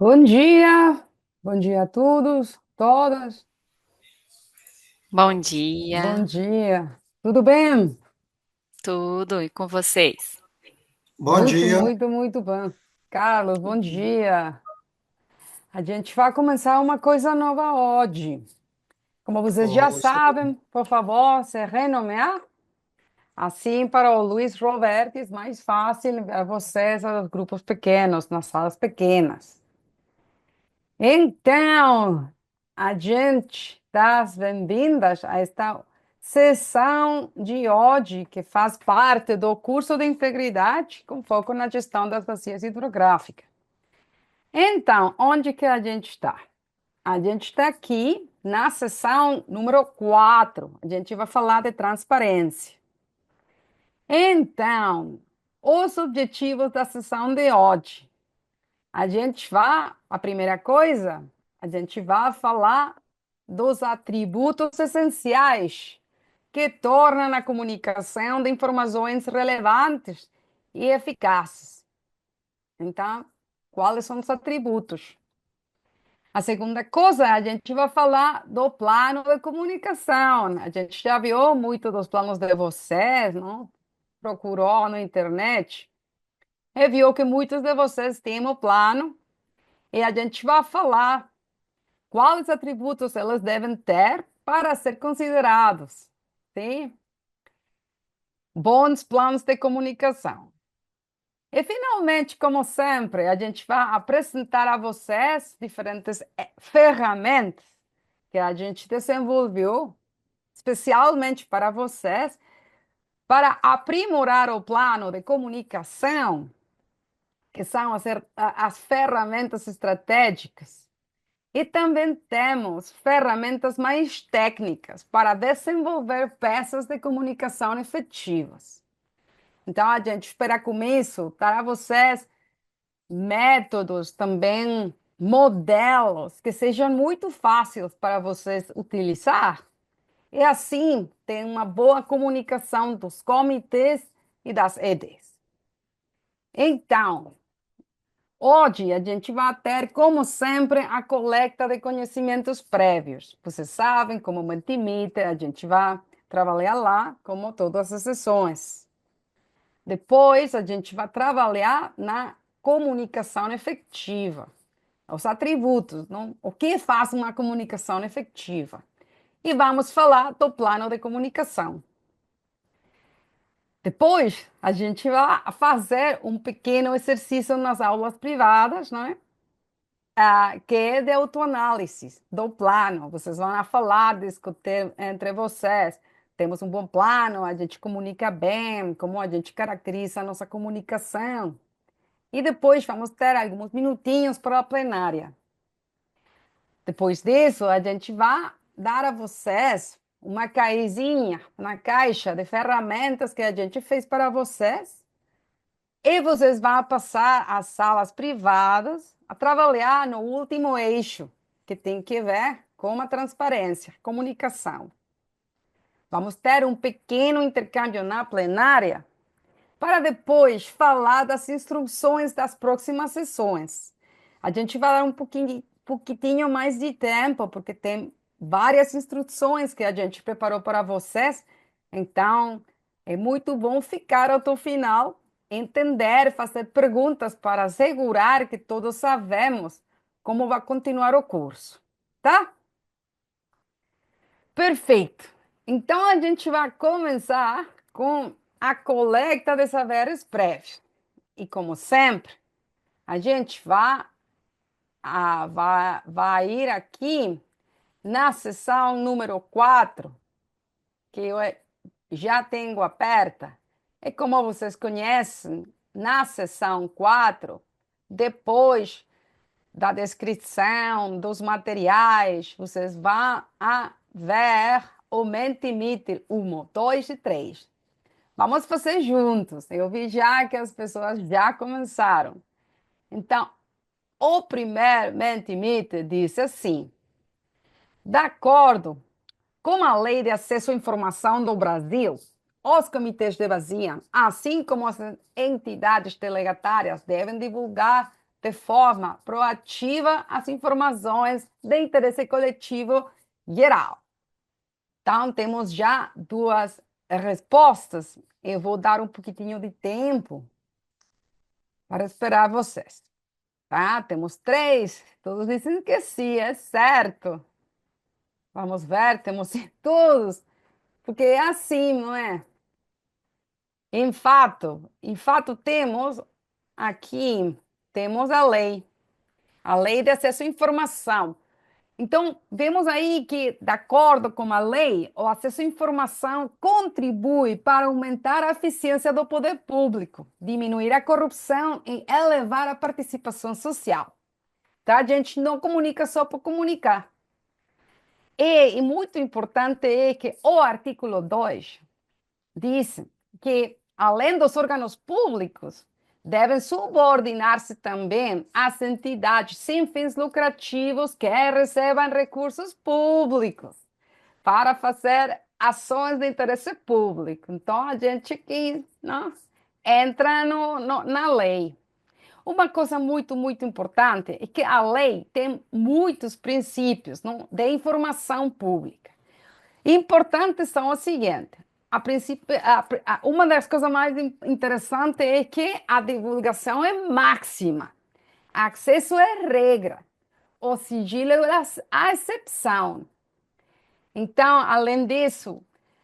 Bom dia a todos, todas. Bom Bom dia, dia, tudo bem? tudo e com vocês? Bom Muito, dia. muito, muito bom. Carlos, bom dia. A gente vai começar uma coisa nova hoje. Como vocês já Oh, isso aí. sabem, por favor, se renomear. Assim, para o Luiz Roberto, mais fácil para vocês, os grupos pequenos, nas salas pequenas. Então, a gente dá as bem-vindas a esta sessão de hoje, que faz parte do curso de integridade, com foco na gestão das bacias hidrográficas. Então, onde que a gente está? A gente está aqui na sessão número 4. A gente vai falar de transparência. Então, os objetivos da sessão de hoje. A primeira coisa, a gente vai falar dos atributos essenciais que tornam a comunicação de informações relevantes e eficazes. Então, quais são os atributos? A segunda coisa, a gente vai falar do plano de comunicação. A gente já viu muito dos planos de vocês, não? Procurou na internet e viu que muitos de vocês têm o plano e a gente vai falar quais atributos elas devem ter para ser considerados, sim? Bons planos de comunicação. E, finalmente, como sempre, a gente vai apresentar a vocês diferentes ferramentas que a gente desenvolveu especialmente para vocês, para aprimorar o plano de comunicação, que são as ferramentas estratégicas. E também temos ferramentas mais técnicas para desenvolver peças de comunicação efetivas. Então, a gente espera com isso dar a vocês métodos, também modelos que sejam muito fáceis para vocês utilizar. E assim, ter uma boa comunicação dos comitês e das EDs. Então, hoje a gente vai ter, como sempre, a coleta de conhecimentos prévios. Vocês sabem, como Mentimeter, a gente vai trabalhar lá, como todas as sessões. Depois, a gente vai trabalhar na comunicação efetiva, os atributos, não? O que faz uma comunicação efetiva? E vamos falar do plano de comunicação. Depois, a gente vai fazer um pequeno exercício nas aulas privadas, não é? Que é de autoanálise do plano. Vocês vão falar, discutir entre vocês. Temos um bom plano, a gente comunica bem, como a gente caracteriza a nossa comunicação. E depois vamos ter alguns minutinhos para a plenária. Depois disso, a gente vai dar a vocês uma caixinha, uma caixa de ferramentas que a gente fez para vocês. E vocês vão passar às salas privadas a trabalhar no último eixo, que tem que ver com a transparência, comunicação. Vamos ter um pequeno intercâmbio na plenária para depois falar das instruções das próximas sessões. A gente vai dar um pouquinho mais de tempo, porque tem várias instruções que a gente preparou para vocês. Então, é muito bom ficar até o final, entender, fazer perguntas para assegurar que todos sabemos como vai continuar o curso, tá? Perfeito. Então, a gente vai começar com a coleta de saberes prévios. E como sempre, a gente vai ir aqui na sessão número 4, que eu já tenho aberta. E como vocês conhecem, na sessão 4, depois da descrição dos materiais, vocês vão a ver o Mentimeter 1, 2 e 3. Vamos fazer juntos. Eu vi já que as pessoas já começaram. Então, o primeiro Mentimeter disse assim: de acordo com a Lei de Acesso à Informação do Brasil, os comitês de bacia, assim como as entidades delegatárias, devem divulgar de forma proativa as informações de interesse coletivo geral. Então, temos já duas respostas. Eu vou dar um pouquinho de tempo para esperar vocês. Tá? Temos três. Todos dizem que sim, é certo. Vamos ver, temos todos. Porque é assim, não é? Em fato, temos aqui, temos a lei de acesso à informação. Então, vemos aí que, de acordo com a lei, o acesso à informação contribui para aumentar a eficiência do poder público, diminuir a corrupção e elevar a participação social. Tá? A gente não comunica só por comunicar. E muito importante é que o artigo 2 diz que, além dos órgãos públicos, devem subordinar-se também às entidades sem fins lucrativos que recebam recursos públicos para fazer ações de interesse público. Então, a gente aqui, não, entra na lei. Uma coisa muito, muito importante é que a lei tem muitos princípios, não, de informação pública. Importantes são os seguintes. A princípio, uma das coisas mais interessantes é que a divulgação é máxima. Acesso é regra. O sigilo é a exceção. Então, além disso,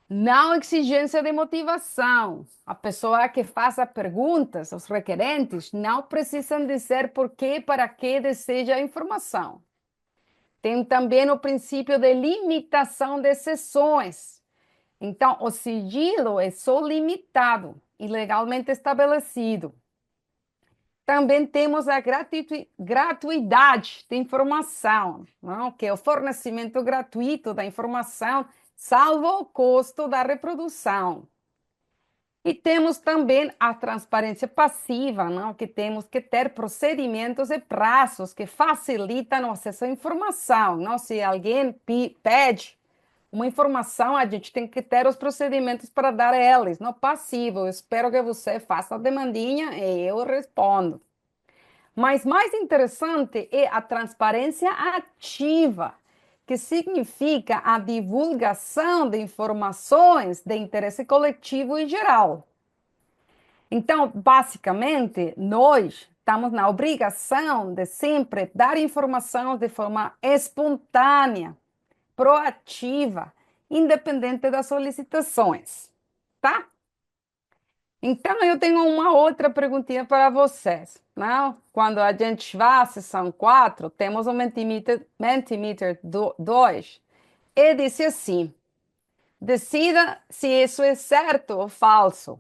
não exigência de motivação. A pessoa que faça perguntas, os requerentes, não precisam dizer por que e para que deseja a informação. Tem também o princípio de limitação de sessões. Então, o sigilo é só limitado e legalmente estabelecido. Também temos a gratuidade da informação, não? Que é o fornecimento gratuito da informação, salvo o custo da reprodução. E temos também a transparência passiva, não? Que temos que ter procedimentos e prazos que facilitam o acesso à informação. Não? Se alguém pede uma informação, a gente tem que ter os procedimentos para dar a eles, não passivo. Eu espero que você faça a demandinha e eu respondo. Mas mais interessante é a transparência ativa, que significa a divulgação de informações de interesse coletivo e geral. Então, basicamente, nós estamos na obrigação de sempre dar informação de forma espontânea, proativa, independente das solicitações, tá? Então, eu tenho uma outra perguntinha para vocês. Não? Quando a gente vai à seção 4, temos o Mentimeter 2, e diz assim: decida se isso é certo ou falso.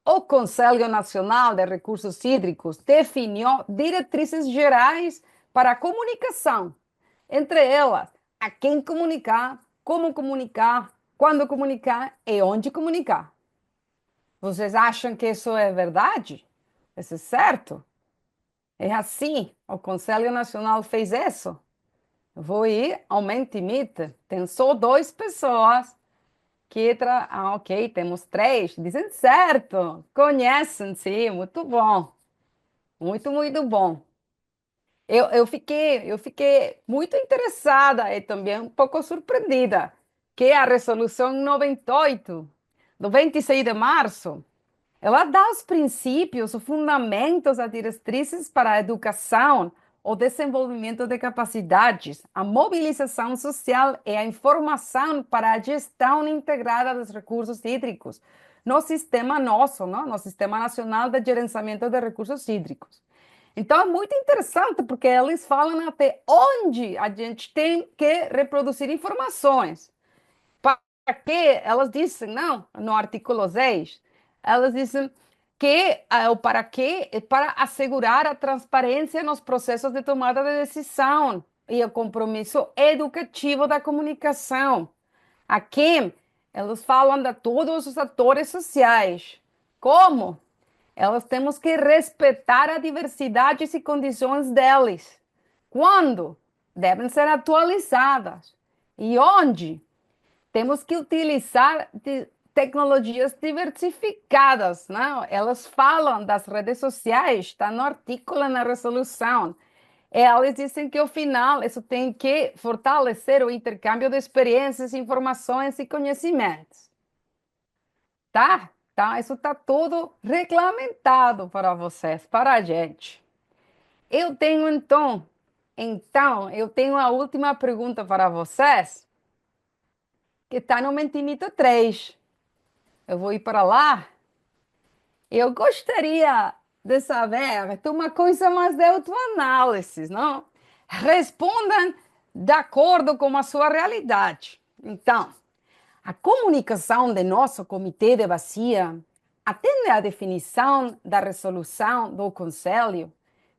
O Conselho Nacional de Recursos Hídricos definiu diretrizes gerais para a comunicação, entre elas, a quem comunicar, como comunicar, quando comunicar e onde comunicar. Vocês acham que isso é verdade? Isso é certo? É assim? O Conselho Nacional fez isso? Vou ir ao Mentimeter. Tem só duas pessoas que... ok, temos três. Dizem certo. Conhecem-se. Muito bom. Muito, muito bom. Eu fiquei muito interessada e também um pouco surpreendida que a Resolução 98, do 26 de março, ela dá os princípios, os fundamentos, as diretrizes para a educação, o desenvolvimento de capacidades, a mobilização social e a informação para a gestão integrada dos recursos hídricos no sistema nosso, não? No Sistema Nacional de Gerenciamento de Recursos Hídricos. Então, é muito interessante, porque eles falam até onde a gente tem que reproduzir informações. Para que elas dizem, não, no artigo 6, elas dizem que o para quê é para assegurar a transparência nos processos de tomada de decisão e o compromisso educativo da comunicação. Aqui, eles falam de todos os atores sociais. Como? Elas temos que respeitar a diversidade e condições deles. Quando? Devem ser atualizadas. E onde? Temos que utilizar tecnologias diversificadas, não? Elas falam das redes sociais, está no artigo na resolução. Elas dizem que, ao final, isso tem que fortalecer o intercâmbio de experiências, informações e conhecimentos. Tá? Tá? Isso está tudo regulamentado para vocês, para a gente. Eu tenho, eu tenho a última pergunta para vocês, que está no Mentimeter 3. Eu vou ir para lá. Eu gostaria de saber de uma coisa mais de autoanálise, não? Respondam de acordo com a sua realidade. Então, a comunicação de nosso comitê de bacia atende à definição da resolução do Conselho,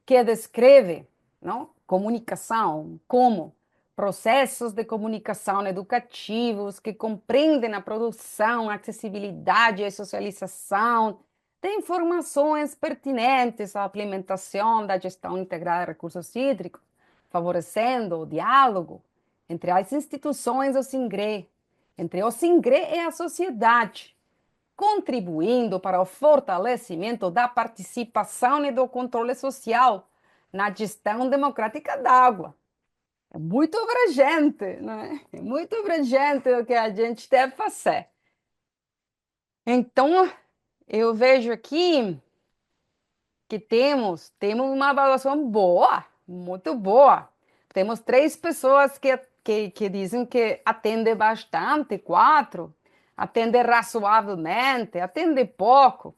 que descreve, não, comunicação como processos de comunicação educativos que compreendem a produção, a acessibilidade e socialização de informações pertinentes à implementação da gestão integrada de recursos hídricos, favorecendo o diálogo entre as instituições e o SINGRE, entre o SINGRE e a sociedade, contribuindo para o fortalecimento da participação e do controle social na gestão democrática da água. É muito abrangente, não é? É muito abrangente o que a gente deve fazer. Então, eu vejo aqui que temos uma avaliação boa, muito boa. Temos 3 pessoas que dizem que atende bastante, 4, atende razoavelmente, atende pouco.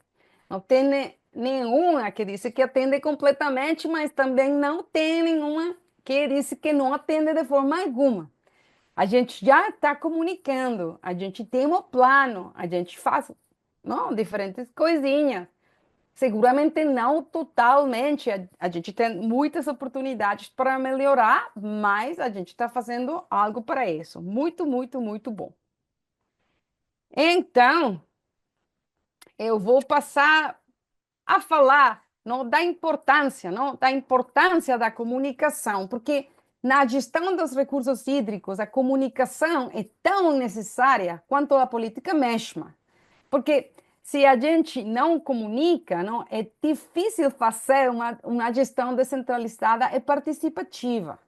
Não tem nenhuma que disse que atende completamente, mas também não tem nenhuma que disse que não atende de forma alguma. A gente já está comunicando, a gente tem um plano, a gente faz, não, diferentes coisinhas. Seguramente não totalmente, a gente tem muitas oportunidades para melhorar, mas a gente está fazendo algo para isso. Muito, muito, muito bom. Então, eu vou passar a falar, não, da importância da comunicação, porque na gestão dos recursos hídricos, a comunicação é tão necessária quanto a política mesma. Porque se a gente não comunica, não, é difícil fazer uma gestão descentralizada e participativa.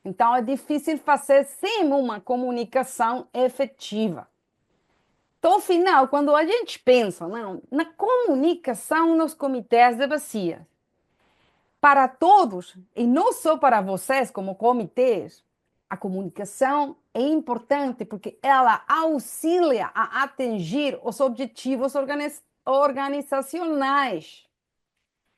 Então, é difícil fazer sem uma comunicação efetiva. Então, ao final, quando a gente pensa não, na comunicação nos comitês de bacia, para todos, e não só para vocês como comitês, a comunicação é importante porque ela auxilia a atingir os objetivos organizacionais.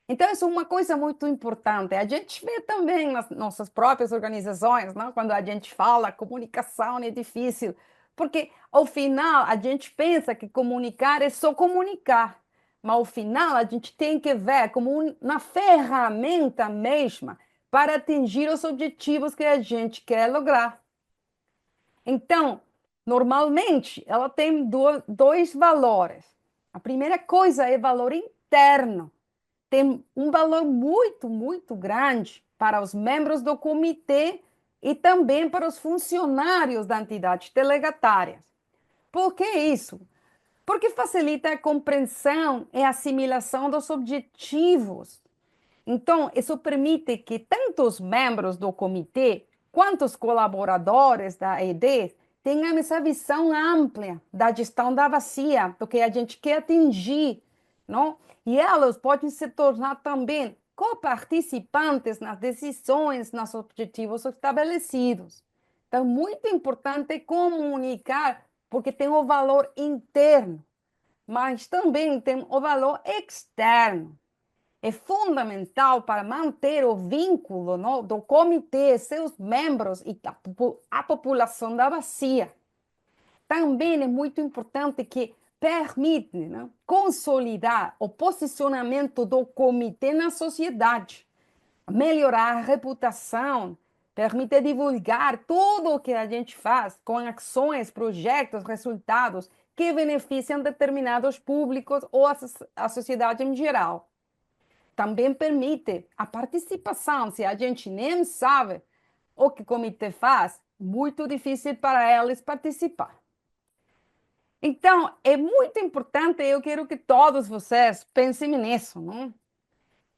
Então, isso é uma coisa muito importante. A gente vê também nas nossas próprias organizações, não? Quando a gente fala comunicação é difícil, porque ao final a gente pensa que comunicar é só comunicar, mas ao final a gente tem que ver como uma ferramenta mesma para atingir os objetivos que a gente quer lograr. Então, normalmente, ela tem dois valores. A primeira coisa é valor interno. Tem um valor muito, muito grande para os membros do comitê e também para os funcionários da entidade delegatária. Por que isso? Porque facilita a compreensão e a assimilação dos objetivos. Então, isso permite que tanto os membros do comitê quanto os colaboradores da ED tenham essa visão ampla da gestão da bacia, do que a gente quer atingir, não? E elas podem se tornar também coparticipantes nas decisões, nos objetivos estabelecidos. Então, muito importante comunicar, porque tem o valor interno, mas também tem o valor externo. É fundamental para manter o vínculo, não, do comitê, seus membros e a população da bacia. Também é muito importante que permite, né, consolidar o posicionamento do comitê na sociedade, melhorar a reputação, permite divulgar tudo o que a gente faz com ações, projetos, resultados que beneficiam determinados públicos ou a sociedade em geral. Também permite a participação. Se a gente nem sabe o que o comitê faz, muito difícil para eles participar. Então, é muito importante, eu quero que todos vocês pensem nisso, não?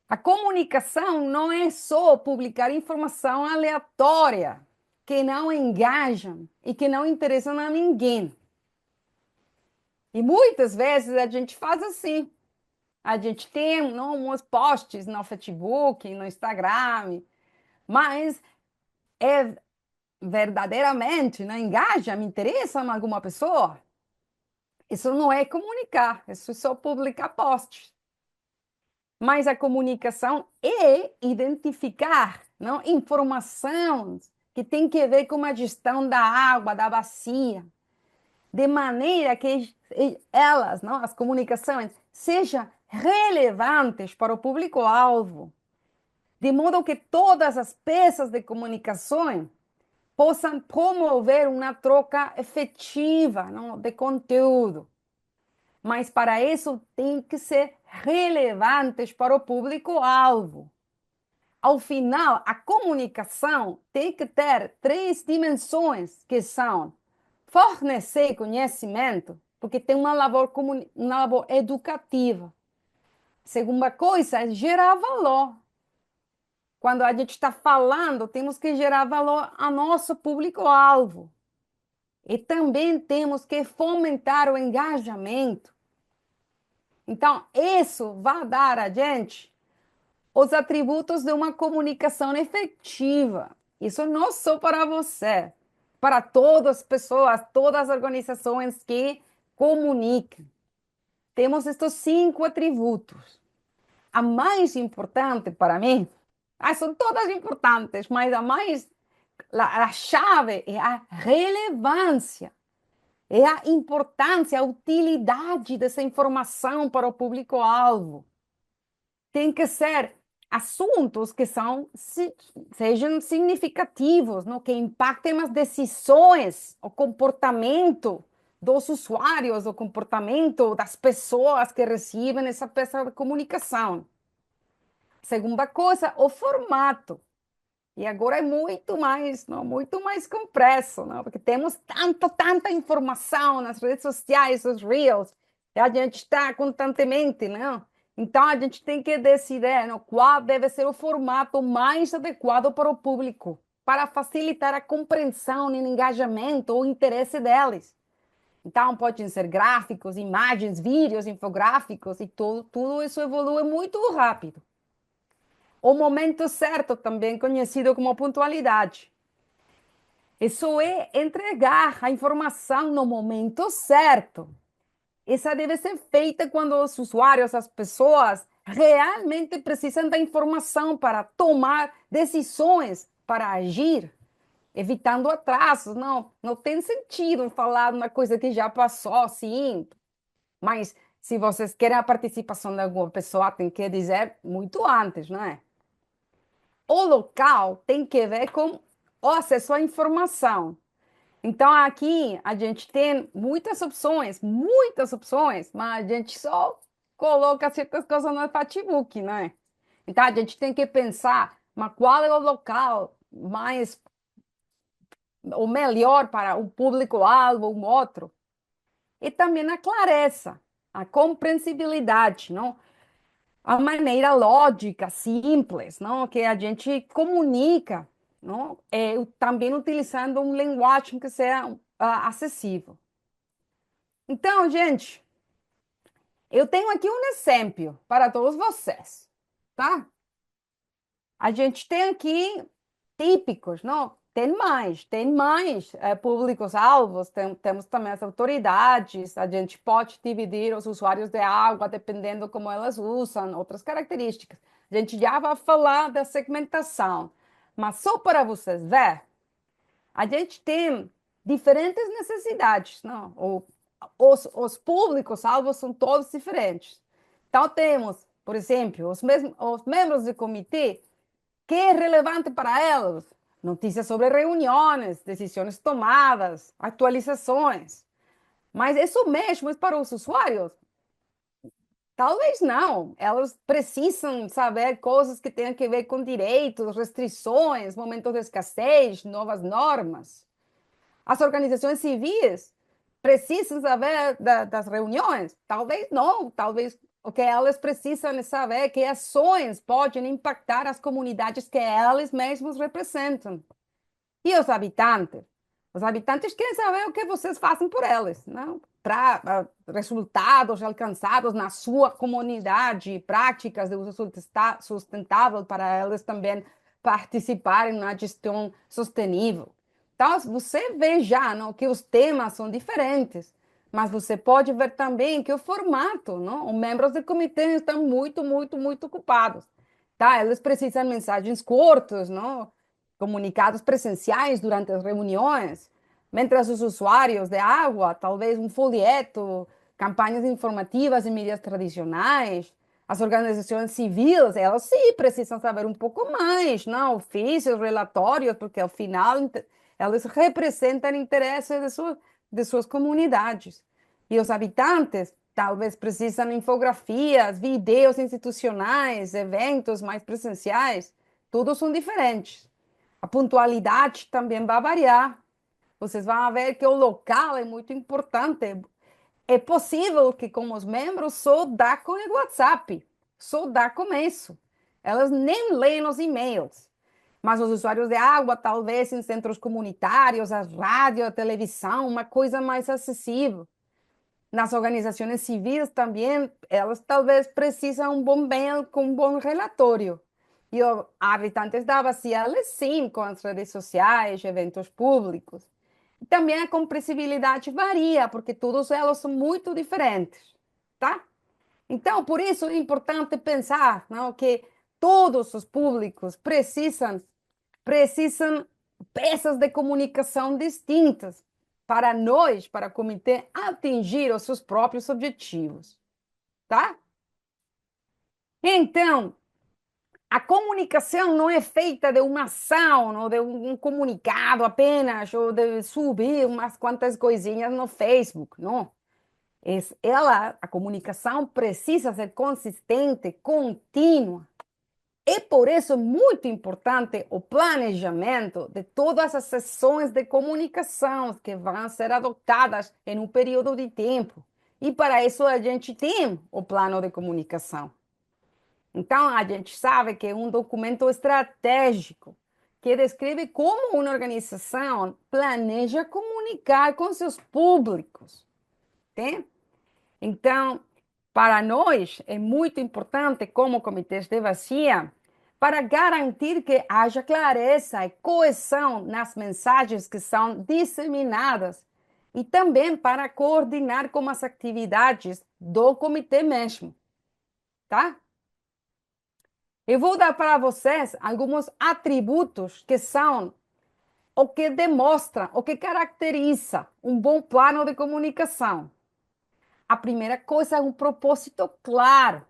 A comunicação não é só publicar informação aleatória, que não engajam e que não interessam a ninguém. E muitas vezes a gente faz assim. A gente tem não, uns posts no Facebook, no Instagram, mas é verdadeiramente, não engaja, me interessa em alguma pessoa? Isso não é comunicar, isso é só publicar posts. Mas a comunicação é identificar, não, informações que têm que ver com a gestão da água, da bacia, de maneira que elas, não, as comunicações, sejam relevantes para o público-alvo, de modo que todas as peças de comunicação possam promover uma troca efetiva, não, de conteúdo. Mas para isso tem que ser relevantes para o público-alvo. Ao final, a comunicação tem que ter três dimensões, que são fornecer conhecimento, porque tem uma labor educativa. Segunda coisa é gerar valor. Quando a gente está falando, temos que gerar valor ao nosso público-alvo. E também temos que fomentar o engajamento. Então, isso vai dar a gente os atributos de uma comunicação efetiva. Isso não só para você, para todas as pessoas, todas as organizações que comunicam. Temos estes 5 atributos. A mais importante para mim, são todas importantes, mas a chave é a relevância, é a importância, a utilidade dessa informação para o público-alvo. Tem que ser assuntos que sejam significativos, não? Que impactem as decisões, o comportamento dos usuários, o comportamento das pessoas que recebem essa peça de comunicação. Segunda coisa, o formato. E agora é muito mais, não, muito mais complexo, não? Porque temos tanta informação nas redes sociais, os reels, e a gente está constantemente, não? Então a gente tem que decidir, não, qual deve ser o formato mais adequado para o público, para facilitar a compreensão e engajamento ou interesse deles. Então podem ser gráficos, imagens, vídeos, infográficos e tudo isso evolui muito rápido. O momento certo, também conhecido como pontualidade. Isso é entregar a informação no momento certo. Essa deve ser feita quando os usuários, as pessoas, realmente precisam da informação para tomar decisões, para agir, evitando atrasos. Não tem sentido falar uma coisa que já passou, sim. Mas se vocês querem a participação de alguma pessoa, tem que dizer muito antes, não é? O local tem que ver com o acesso à informação. Então, aqui a gente tem muitas opções, mas a gente só coloca certas coisas no Facebook, né? Então, a gente tem que pensar, mas qual é o local mais, o melhor para um público-alvo, um outro? E também a clareza, a compreensibilidade, não? A maneira lógica, simples, não? Que a gente comunica, não? Também utilizando um linguagem que seja acessível. Então, gente, eu tenho aqui um exemplo para todos vocês, tá? A gente tem aqui típicos, não? Tem mais públicos-alvos, temos também as autoridades, a gente pode dividir os usuários de água dependendo como elas usam, outras características. A gente já vai falar da segmentação, mas só para vocês verem, a gente tem diferentes necessidades, não? Os públicos-alvos são todos diferentes. Então, temos, por exemplo, os membros do comitê, que é relevante para eles? Notícias sobre reuniões, decisões tomadas, atualizações. Mas isso mesmo é para os usuários? Talvez não. Elas precisam saber coisas que têm a ver com direitos, restrições, momentos de escassez, novas normas. As organizações civis precisam saber das reuniões? Talvez não, talvez o que elas precisam é saber que ações podem impactar as comunidades que elas mesmos representam. E os habitantes? Os habitantes querem saber o que vocês fazem por eles, não? Para resultados alcançados na sua comunidade, práticas de uso sustentável para eles também participarem na gestão sustentável. Então, você vê já, não, que os temas são diferentes, mas você pode ver também que o formato, não? Os membros do comitê estão muito ocupados. Tá? Eles precisam de mensagens curtas, não? Comunicados presenciais durante as reuniões, mientras os usuários de água, talvez um folheto, campanhas informativas em mídias tradicionais, as organizações civis, elas sim precisam saber um pouco mais, não? Ofícios, relatórios, porque ao final elas representam interesses de suas comunidades. E os habitantes talvez precisam de infografias, vídeos institucionais, eventos mais presenciais, todos são diferentes. A pontualidade também vai variar. Vocês vão ver que o local é muito importante. É possível que, como os membros, só dá com o WhatsApp, só dá com isso. Elas nem leem os e-mails. Mas os usuários de água, talvez em centros comunitários, a rádio, a televisão, uma coisa mais acessível. Nas organizações civis também, elas talvez precisam um bom bem com um bom relatório. E os habitantes da bacia, eles sim, com as redes sociais, eventos públicos. E também a compreensibilidade varia, porque todos elas são muito diferentes, tá? Então, por isso é importante pensar, não, que todos os públicos precisam peças de comunicação distintas para nós, para o comitê, atingir os seus próprios objetivos, tá? Então, a comunicação não é feita de uma ação, ou de um comunicado apenas, ou de subir umas quantas coisinhas no Facebook, não. A comunicação precisa ser consistente, contínua. E por isso é muito importante o planejamento de todas as sessões de comunicação que vão ser adotadas em um período de tempo. E para isso a gente tem o plano de comunicação. Então, a gente sabe que é um documento estratégico que descreve como uma organização planeja comunicar com seus públicos. Tem? Então, para nós, é muito importante, como comitês de bacia, para garantir que haja clareza e coesão nas mensagens que são disseminadas e também para coordenar com as atividades do comitê mesmo, tá? Eu vou dar para vocês alguns atributos que são o que demonstra, o que caracteriza um bom plano de comunicação. A primeira coisa é um propósito claro.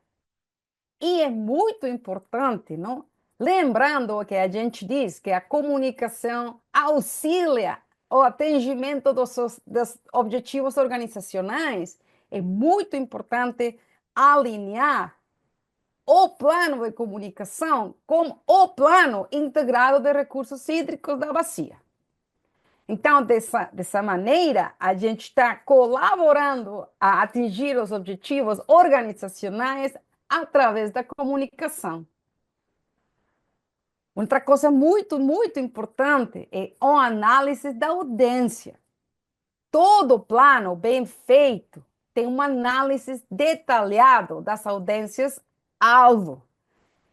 E é muito importante, não? Lembrando o que a gente diz, que a comunicação auxilia o atingimento dos objetivos organizacionais, é muito importante alinhar o plano de comunicação com o plano integrado de recursos hídricos da bacia. Então, dessa maneira, a gente está colaborando a atingir os objetivos organizacionais através da comunicação. Outra coisa muito importante é a análise da audiência. Todo plano bem feito tem uma análise detalhada das audiências-alvo.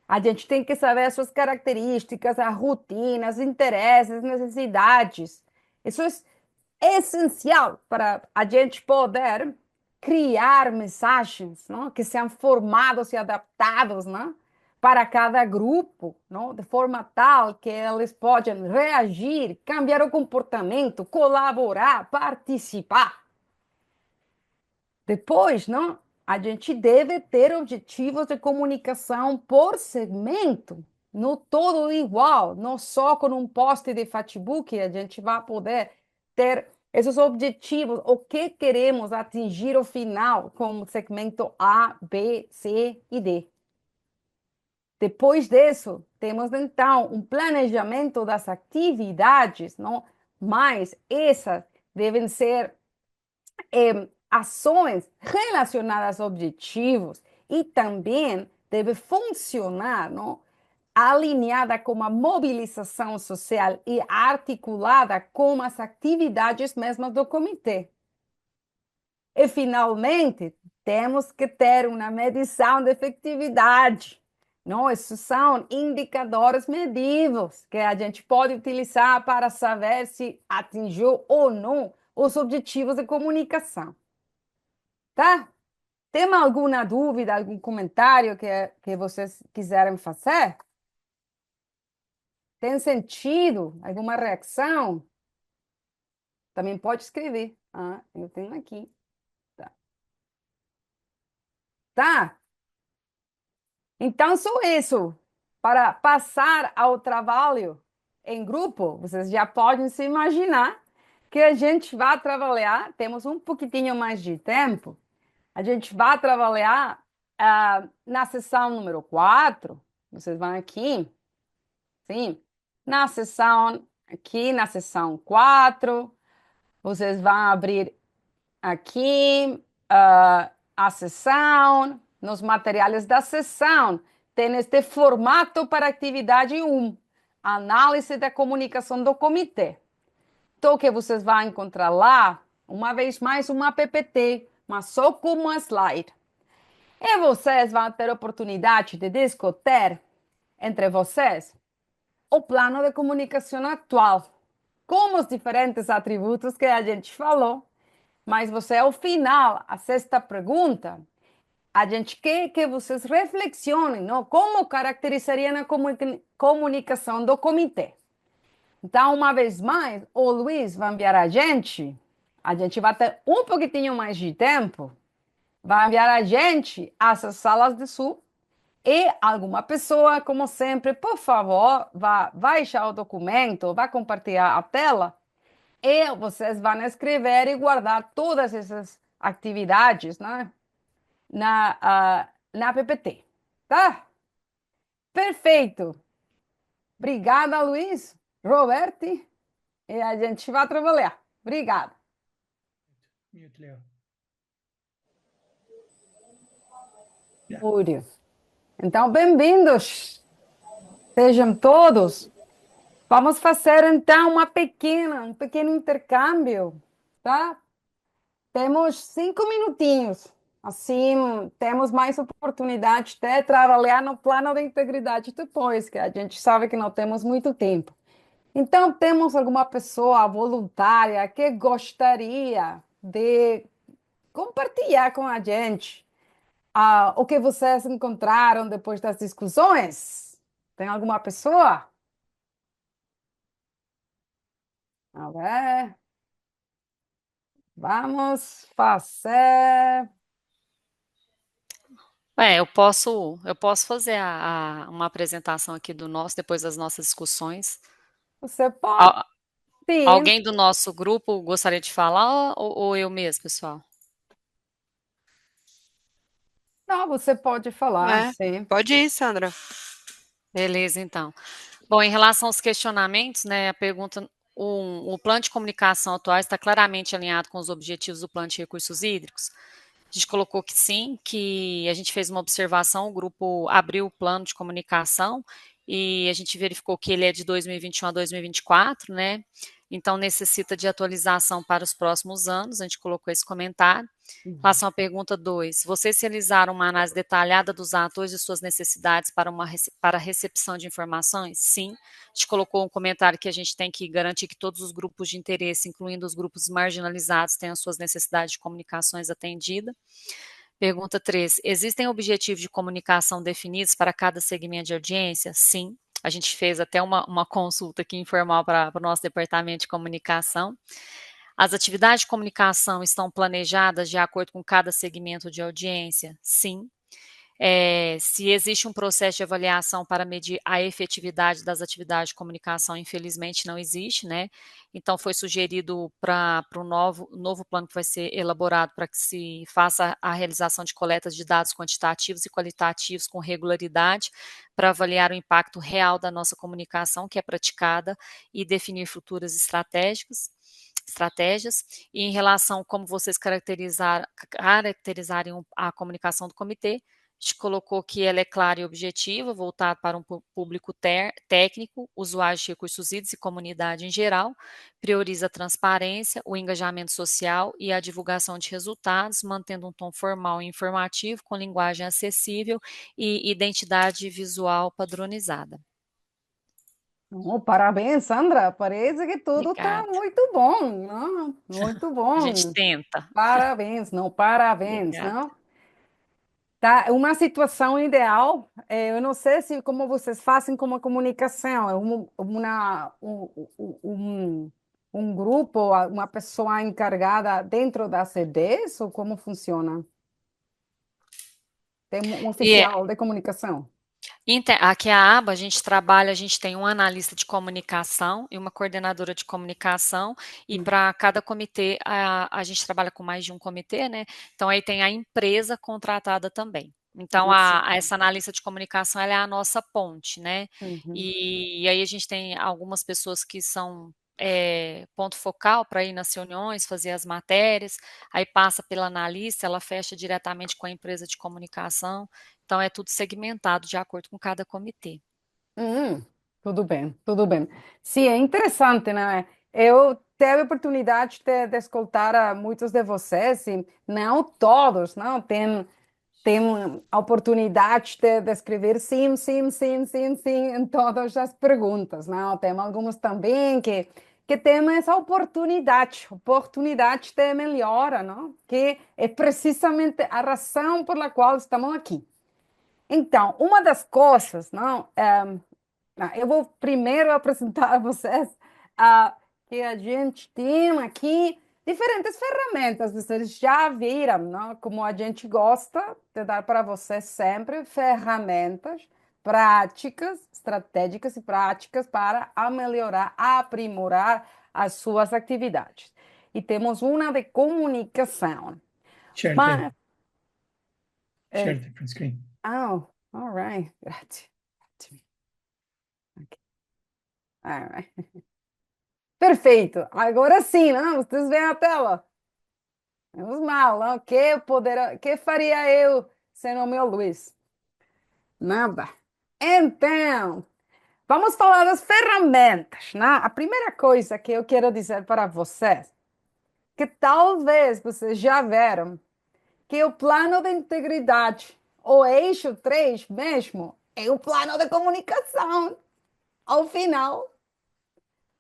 A gente tem que saber as suas características, as rotinas, interesses, necessidades. Isso é essencial para a gente poder criar mensagens, não? Que sejam formados e adaptados, não? Para cada grupo, não? De forma tal que eles possam reagir, cambiar o comportamento, colaborar, participar. Depois, não? A gente deve ter objetivos de comunicação por segmento, no todo igual, não só com um post de Facebook, a gente vai poder ter esses objetivos, o que queremos atingir ao final com o segmento A, B, C e D. Depois disso, temos então um planejamento das atividades, não? Mas essas devem ser ações relacionadas a objetivos e também deve funcionar, não? Alinhada com a mobilização social e articulada com as atividades mesmas do comitê. E, finalmente, temos que ter uma medição de efetividade. Não, esses são indicadores medíveis que a gente pode utilizar para saber se atingiu ou não os objetivos de comunicação. Tá? Tem alguma dúvida, algum comentário que vocês quiserem fazer? Tem sentido? Alguma reação? Também pode escrever. Ah, eu tenho aqui. Tá. Tá? Então, só isso. Para passar ao trabalho em grupo, vocês já podem se imaginar que a gente vai trabalhar, temos um pouquinho mais de tempo, a gente vai trabalhar na sessão número 4. Vocês vão aqui, sim, na sessão, aqui na sessão 4, vocês vão abrir aqui a sessão, nos materiais da sessão, tem este formato para atividade 1, análise da comunicação do comitê. Então, o que vocês vão encontrar lá, uma vez mais, uma PPT, mas só com uma slide. E vocês vão ter a oportunidade de discutir entre vocês o plano de comunicação atual, com os diferentes atributos que a gente falou. Mas você, ao final, a sexta pergunta, a gente quer que vocês reflexionem, não? Como caracterizaria a comunicação do comitê. Então, uma vez mais, o Luiz vai enviar a gente vai ter um pouquinho mais de tempo, vai enviar a gente às salas de sul e alguma pessoa, como sempre, por favor, vá baixar o documento, vá compartilhar a tela e vocês vão escrever e guardar todas essas atividades, né, na PPT, tá? Perfeito. Obrigada, Luiz, Roberti, e a gente vai trabalhar. Obrigada. Mute, Leo. Múrio. Então, bem-vindos. Sejam todos. Vamos fazer, então, um pequeno intercâmbio, tá? Temos 5 minutinhos. Assim, temos mais oportunidade de trabalhar no plano de integridade depois, que a gente sabe que não temos muito tempo. Então, temos alguma pessoa voluntária que gostaria de compartilhar com a gente o que vocês encontraram depois das discussões? Tem alguma pessoa? A ver. Vamos fazer. Eu posso fazer uma apresentação aqui do nosso, depois das nossas discussões. Você pode, Al- sim. Alguém do nosso grupo gostaria de falar ou eu mesmo, pessoal? Não, você pode falar, É, sim. pode ir, Sandra. Beleza, então. Bom, em relação aos questionamentos, né, a pergunta, o plano de comunicação atual está claramente alinhado com os objetivos do plano de recursos hídricos? A gente colocou que sim, que a gente fez uma observação, o grupo abriu o plano de comunicação e a gente verificou que ele é de 2021 a 2024, né? Então necessita de atualização para os próximos anos, a gente colocou esse comentário. Em relação à pergunta 2, vocês realizaram uma análise detalhada dos atores e suas necessidades para a recepção de informações? Sim. A gente colocou um comentário que a gente tem que garantir que todos os grupos de interesse, incluindo os grupos marginalizados, tenham suas necessidades de comunicações atendidas. Pergunta 3, existem objetivos de comunicação definidos para cada segmento de audiência? Sim. A gente fez até uma consulta aqui informal para o nosso departamento de comunicação. As atividades de comunicação estão planejadas de acordo com cada segmento de audiência? Sim. Se existe um processo de avaliação para medir a efetividade das atividades de comunicação, infelizmente não existe, né? Então foi sugerido para o novo plano que vai ser elaborado para que se faça a realização de coletas de dados quantitativos e qualitativos com regularidade para avaliar o impacto real da nossa comunicação que é praticada e definir futuras estratégicas. estratégias, e em relação a como vocês caracterizarem a comunicação do comitê, a gente colocou que ela é clara e objetiva, voltada para um público técnico, usuários de recursos hídricos e comunidade em geral, prioriza a transparência, o engajamento social e a divulgação de resultados, mantendo um tom formal e informativo, com linguagem acessível e identidade visual padronizada. Oh, parabéns, Sandra. Parece que tudo está Obrigada. muito bom, não? Muito A gente bom. tenta. Parabéns, não? Parabéns, Obrigada. não? Tá, uma situação ideal, eu não sei se como vocês fazem como comunicação, é um grupo, uma pessoa encarregada dentro das CDs, ou como funciona? Tem um E oficial de comunicação. aqui a aba, a gente trabalha, a gente tem um analista de comunicação e uma coordenadora de comunicação, e Hum, para cada comitê, a gente trabalha com mais de um comitê, né? Então aí tem a empresa contratada também. Então, Isso. essa analista de comunicação, ela é a nossa ponte, né? Uhum. E aí a gente tem algumas pessoas que são ponto focal para ir nas reuniões, fazer as matérias, aí passa pela analista, ela fecha diretamente com a empresa de comunicação, então é tudo segmentado de acordo com cada comitê. Hum, tudo bem, tudo bem. Sim, é interessante, né? Eu tive a oportunidade de escutar a muitos de vocês, e não todos, não? Tem a oportunidade de escrever sim, sim, sim, sim, sim em todas as perguntas, não? Tem alguns também que têm essa oportunidade de melhora, não? Que é precisamente a razão por la qual estamos aqui. Então, uma das coisas, não? Eu vou primeiro apresentar a vocês que a gente tem aqui diferentes ferramentas. Vocês já viram, não? Como a gente gosta de dar para vocês sempre ferramentas práticas, estratégicas e práticas para melhorar, aprimorar as suas atividades. E temos uma de comunicação. Share Mas, share the print screen. oh, all right. Grazie. Okay. All right. Perfeito. Agora sim, não? Vocês veem a tela? Menos mal, não? Que faria eu sem o meu Luiz? Nada. Então, vamos falar das ferramentas, né? A primeira coisa que eu quero dizer para vocês, que talvez vocês já viram, que o plano de integridade, o eixo 3 mesmo, é o plano de comunicação. Ao final,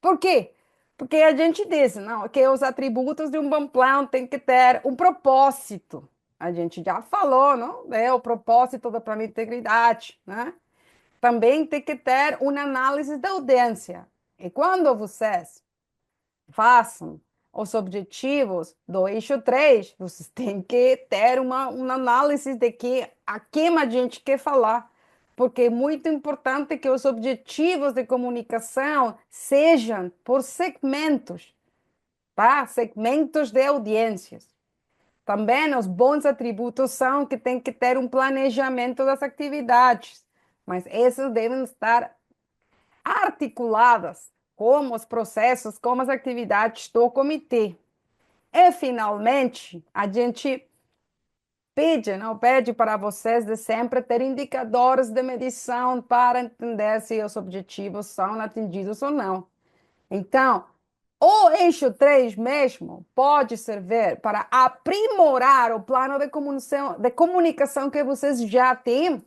por quê? Porque a gente diz, não, que os atributos de um bom plano têm que ter um propósito. A gente já falou, não? É o propósito do plano de integridade, né? Também tem que ter uma análise da audiência. E quando vocês façam os objetivos do eixo 3, vocês têm que ter uma análise de a quem a gente quer falar, porque é muito importante que os objetivos de comunicação sejam por segmentos, tá? Segmentos de audiências. Também os bons atributos são que tem que ter um planejamento das atividades, mas esses devem estar articuladas como os processos, como as atividades do comitê. E, finalmente, a gente pede para vocês de sempre ter indicadores de medição para entender se os objetivos são atingidos ou não. Então, o eixo 3 mesmo pode servir para aprimorar o plano de comunicação que vocês já têm,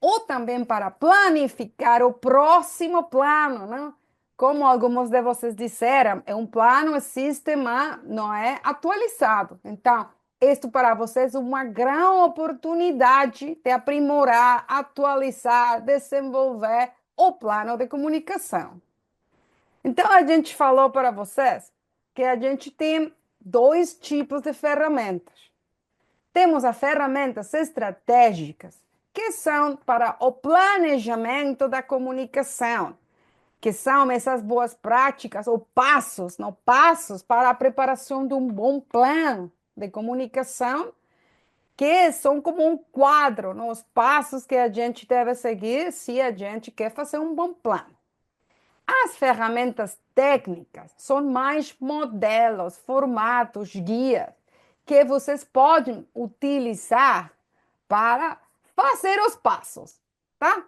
ou também para planificar o próximo plano, né? Como alguns de vocês disseram, é um plano, sistema não é atualizado. Então, isto para vocês é uma grande oportunidade de aprimorar, atualizar, desenvolver o plano de comunicação. Então, a gente falou para vocês que a gente tem dois tipos de ferramentas. Temos as ferramentas estratégicas, que são para o planejamento da comunicação, que são essas boas práticas ou passos, não passos para a preparação de um bom plano de comunicação, que são como um quadro, não? Os passos que a gente deve seguir se a gente quer fazer um bom plano. As as ferramentas técnicas são mais modelos, formatos, guias que vocês podem utilizar para fazer os passos, tá?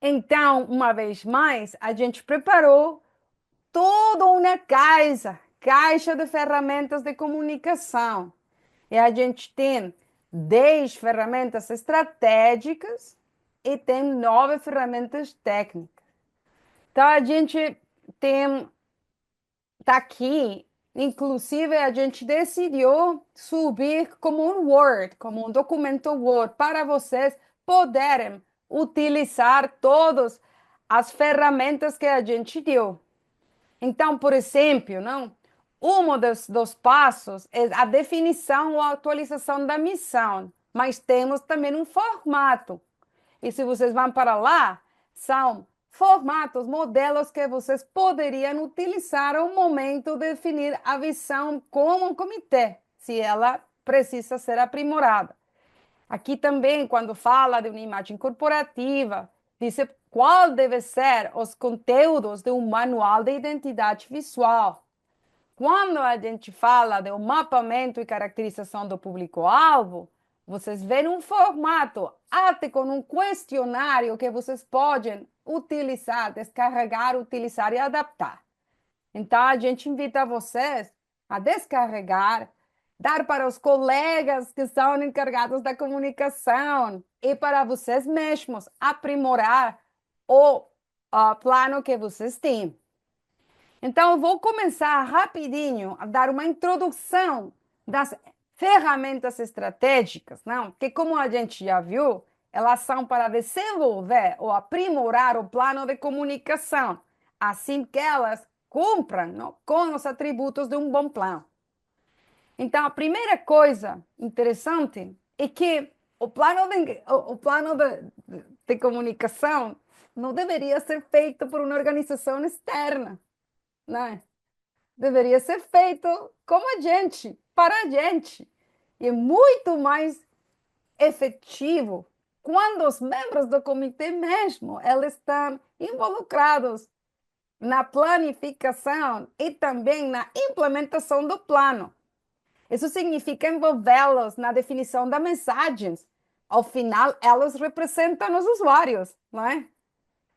Então, uma vez mais, a gente preparou toda uma caixa de ferramentas de comunicação. E a gente tem 10 ferramentas estratégicas e tem 9 ferramentas técnicas. Então, a gente tem, tá aqui, inclusive a gente decidiu subir como um Word, como um documento Word, para vocês poderem utilizar todas as ferramentas que a gente deu. Então, por exemplo, não? Um dos passos é a definição ou atualização da missão, mas temos também um formato. E se vocês vão para lá, são formatos, modelos que vocês poderiam utilizar ao momento de definir a visão como um comitê, se ela precisa ser aprimorada. Aqui também, quando fala de uma imagem corporativa, diz qual deve ser os conteúdos de um manual de identidade visual. Quando a gente fala de um mapeamento e caracterização do público-alvo, vocês veem um formato, até com um questionário que vocês podem utilizar, descarregar, utilizar e adaptar. Então, a gente invita vocês a descarregar, dar para os colegas que são encarregados da comunicação e para vocês mesmos aprimorar o plano que vocês têm. Então, eu vou começar rapidinho a dar uma introdução das ferramentas estratégicas, não? Que, como a gente já viu, elas são para desenvolver ou aprimorar o plano de comunicação, assim que elas cumpram, não, com os atributos de um bom plano. Então, a primeira coisa interessante é que o plano de comunicação não deveria ser feito por uma organização externa, né? Deveria ser feito como a gente, para a gente. E é muito mais efetivo quando os membros do comitê mesmo, eles estão involucrados na planificação e também na implementação do plano. Isso significa envolvê-los na definição das mensagens. Ao final, elas representam os usuários, não é?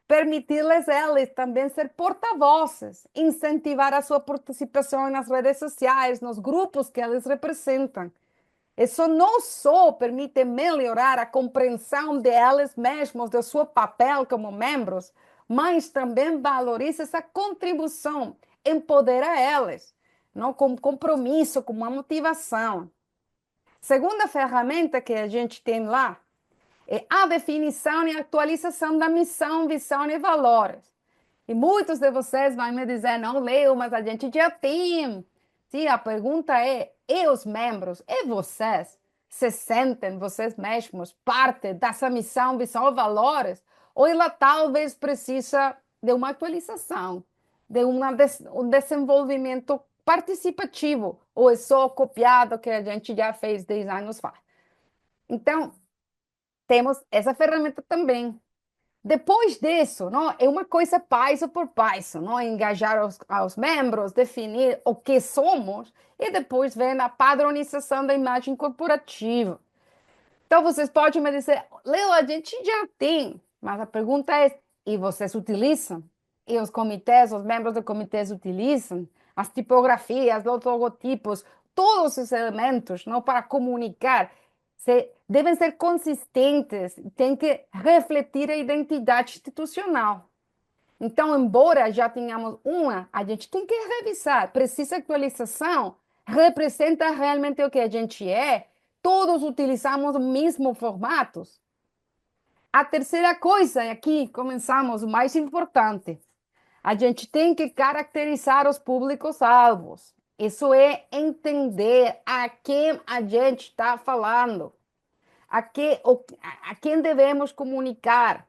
Permitir-lhes eles também ser porta-vozes, incentivar a sua participação nas redes sociais, nos grupos que eles representam. Isso não só permite melhorar a compreensão deles mesmos, do seu papel como membros, mas também valoriza essa contribuição, empodera eles, não, com compromisso, com uma motivação. Segunda ferramenta que a gente tem lá é a definição e atualização da missão, visão e valores. E muitos de vocês vão me dizer, não, Leo, mas a gente já tem. Sim, a pergunta é, e os membros, e vocês, se sentem vocês mesmos parte dessa missão, visão e valores? Ou ela talvez precisa de uma atualização, de um desenvolvimento participativo, ou é só copiado que a gente já fez 10 anos faz? Então, temos essa ferramenta também. Depois disso, não, é uma coisa passo por passo, não? Engajar os membros, definir o que somos e depois vem a padronização da imagem corporativa. Então, vocês podem me dizer, Leo, a gente já tem, mas a pergunta é, e vocês utilizam? E os comitês, os membros do comitês utilizam? As tipografias, os logotipos, todos os elementos, não, para comunicar, devem ser consistentes, tem que refletir a identidade institucional. Então, embora já tenhamos uma, a gente tem que revisar. Precisa atualização? Representa realmente o que a gente é? Todos utilizamos os mesmos formatos? A terceira coisa, e aqui começamos, o mais importante. A gente tem que caracterizar os públicos-alvos. Isso é entender a quem a gente está falando, a quem devemos comunicar.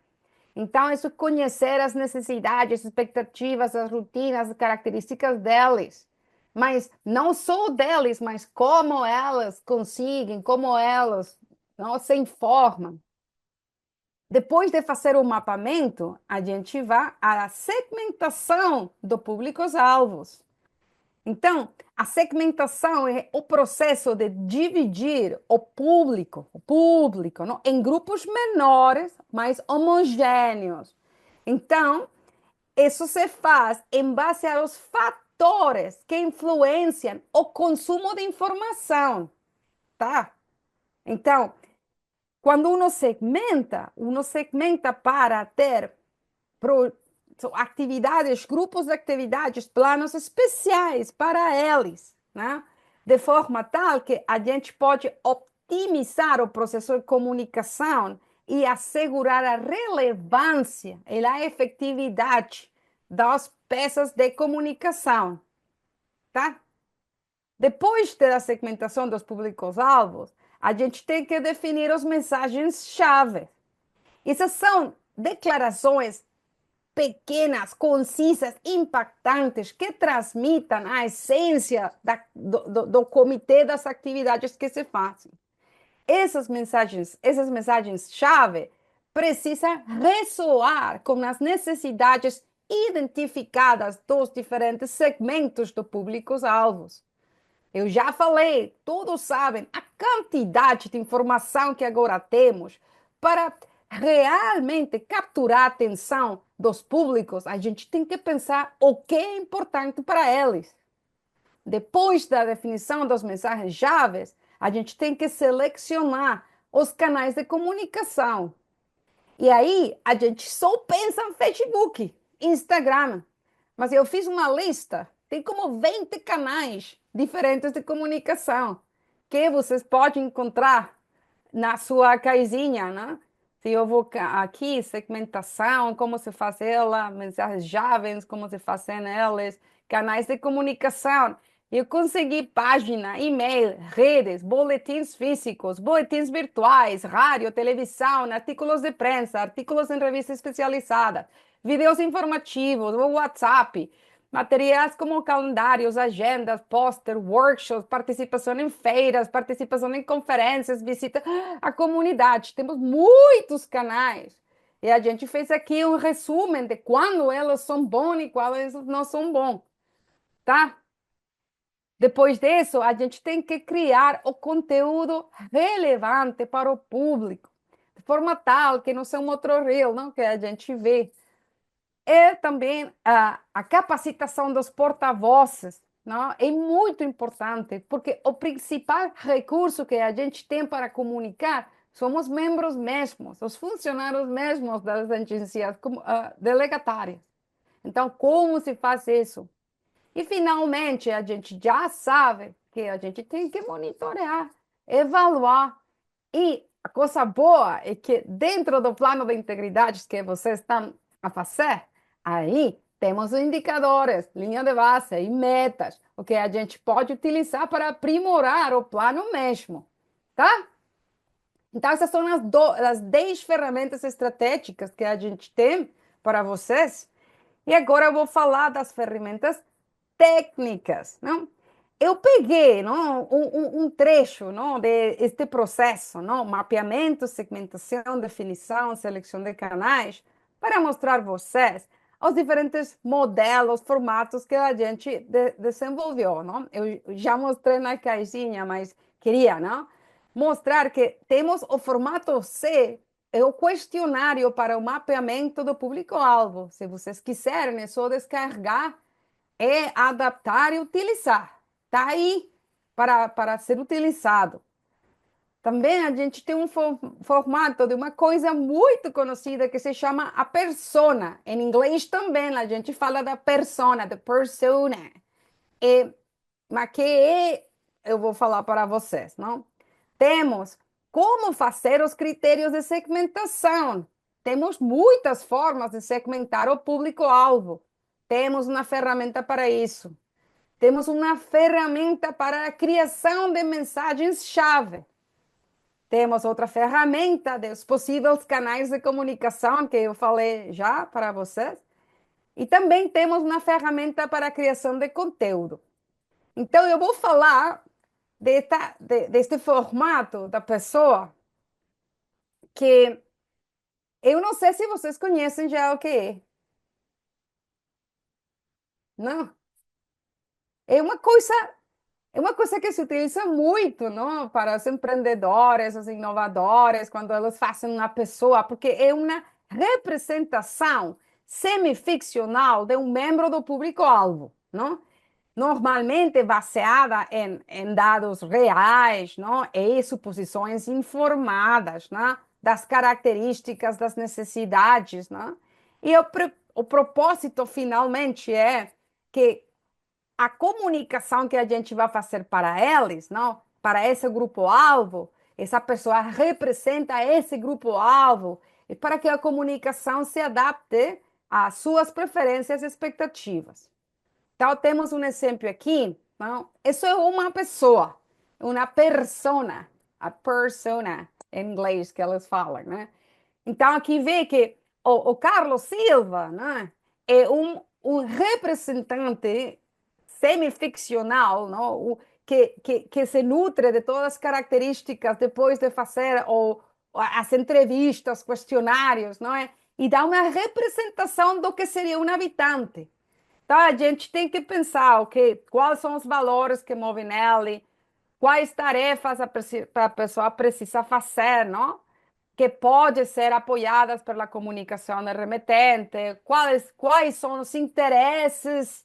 Então, isso é conhecer as necessidades, as expectativas, as rotinas, as características deles. Mas não só deles, mas como elas conseguem, como elas não se informam. Depois de fazer o mapeamento, a gente vai à segmentação dos públicos-alvos. Então, a segmentação é o processo de dividir o público, não, em grupos menores, mais homogêneos. Então, isso se faz em base aos fatores que influenciam o consumo de informação, tá? Então, quando uno segmenta para ter pro, atividades, grupos de atividades, planos especiais para eles, né? De forma tal que a gente pode optimizar o processo de comunicação e assegurar a relevância e a efetividade das peças de comunicação, tá? Depois da segmentação dos públicos-alvos, a gente tem que definir as mensagens-chave. Essas são declarações pequenas, concisas, impactantes, que transmitam a essência do comitê das atividades que se fazem. Essas mensagens-chave precisam ressoar com as necessidades identificadas dos diferentes segmentos do públicos-alvos. Eu já falei, todos sabem a quantidade de informação que agora temos para realmente capturar a atenção dos públicos. A gente tem que pensar o que é importante para eles. Depois da definição das mensagens-chave, a gente tem que selecionar os canais de comunicação. E aí, a gente só pensa em Facebook, Instagram. Mas eu fiz uma lista, tem como 20 canais diferentes de comunicação que vocês podem encontrar na sua caixinha, né? Se eu vou aqui, segmentação, como se faz ela, mensagens jovens, como se fazem elas, canais de comunicação. Eu consegui página, e-mail, redes, boletins físicos, boletins virtuais, rádio, televisão, artículos de prensa, artículos em revista especializada, vídeos informativos, WhatsApp, materiais como calendários, agendas, pôster, workshops, participação em feiras, participação em conferências, visita à comunidade. Temos muitos canais. E a gente fez aqui um resumo de quando elas são bons e quando elas não são bons, tá? Depois disso, a gente tem que criar o conteúdo relevante para o público, de forma tal que não seja um outro reel, não, que a gente vê. É também a capacitação dos porta-vozes, não? É muito importante, porque o principal recurso que a gente tem para comunicar somos membros mesmos, os funcionários mesmos das agências delegatárias. Então, como se faz isso? E, finalmente, a gente já sabe que a gente tem que monitorar, evaluar. E a coisa boa é que, dentro do plano de integridade que vocês estão a fazer, aí temos indicadores, linha de base e metas, o que a gente pode utilizar para aprimorar o plano mesmo, tá? Então, essas são as 10 ferramentas estratégicas que a gente tem para vocês. E agora eu vou falar das ferramentas técnicas, não? Eu peguei, não, um trecho, não, de este processo, não, mapeamento, segmentação, definição, seleção de canais, para mostrar a vocês os diferentes modelos, formatos que a gente desenvolveu, não? Eu já mostrei na caixinha, mas queria, não, mostrar que temos o formato C, é o questionário para o mapeamento do público-alvo. Se vocês quiserem, é só descargar, é adaptar e utilizar. Está aí para ser utilizado. Também a gente tem um formato de uma coisa muito conhecida que se chama a persona. Em inglês também a gente fala da persona, da persona. Mas que eu vou falar para vocês, não? Temos como fazer os critérios de segmentação. Temos muitas formas de segmentar o público-alvo. Temos uma ferramenta para isso. Temos uma ferramenta para a criação de mensagens-chave. Temos outra ferramenta dos possíveis canais de comunicação, que eu falei já para vocês. E também temos uma ferramenta para a criação de conteúdo. Então, eu vou falar deste formato da pessoa que Eu não sei se vocês conhecem já o que é. Não? É uma coisa É uma coisa que se utiliza muito, não, para os empreendedores, os inovadores, quando eles fazem uma pessoa, porque é uma representação semificcional de um membro do público-alvo, não? Normalmente baseada em dados reais, não? E suposições informadas, não? Das características, das necessidades, não? E o propósito, finalmente, é que a comunicação que a gente vai fazer para eles, não? Para esse grupo-alvo, essa pessoa representa esse grupo-alvo, e para que a comunicação se adapte às suas preferências e expectativas. Então, temos um exemplo aqui, não? Isso é uma persona, a persona, em inglês que eles falam, né? Então, aqui vê que o Carlos Silva, né, é um representante semificcional, não? Que se nutre de todas as características depois de fazer as entrevistas, questionários, não é? E dá uma representação do que seria um habitante. Então, a gente tem que pensar, ok, quais são os valores que movem ele, quais tarefas a pessoa precisa fazer, não? Que pode ser apoiadas pela comunicação remetente, quais são os interesses,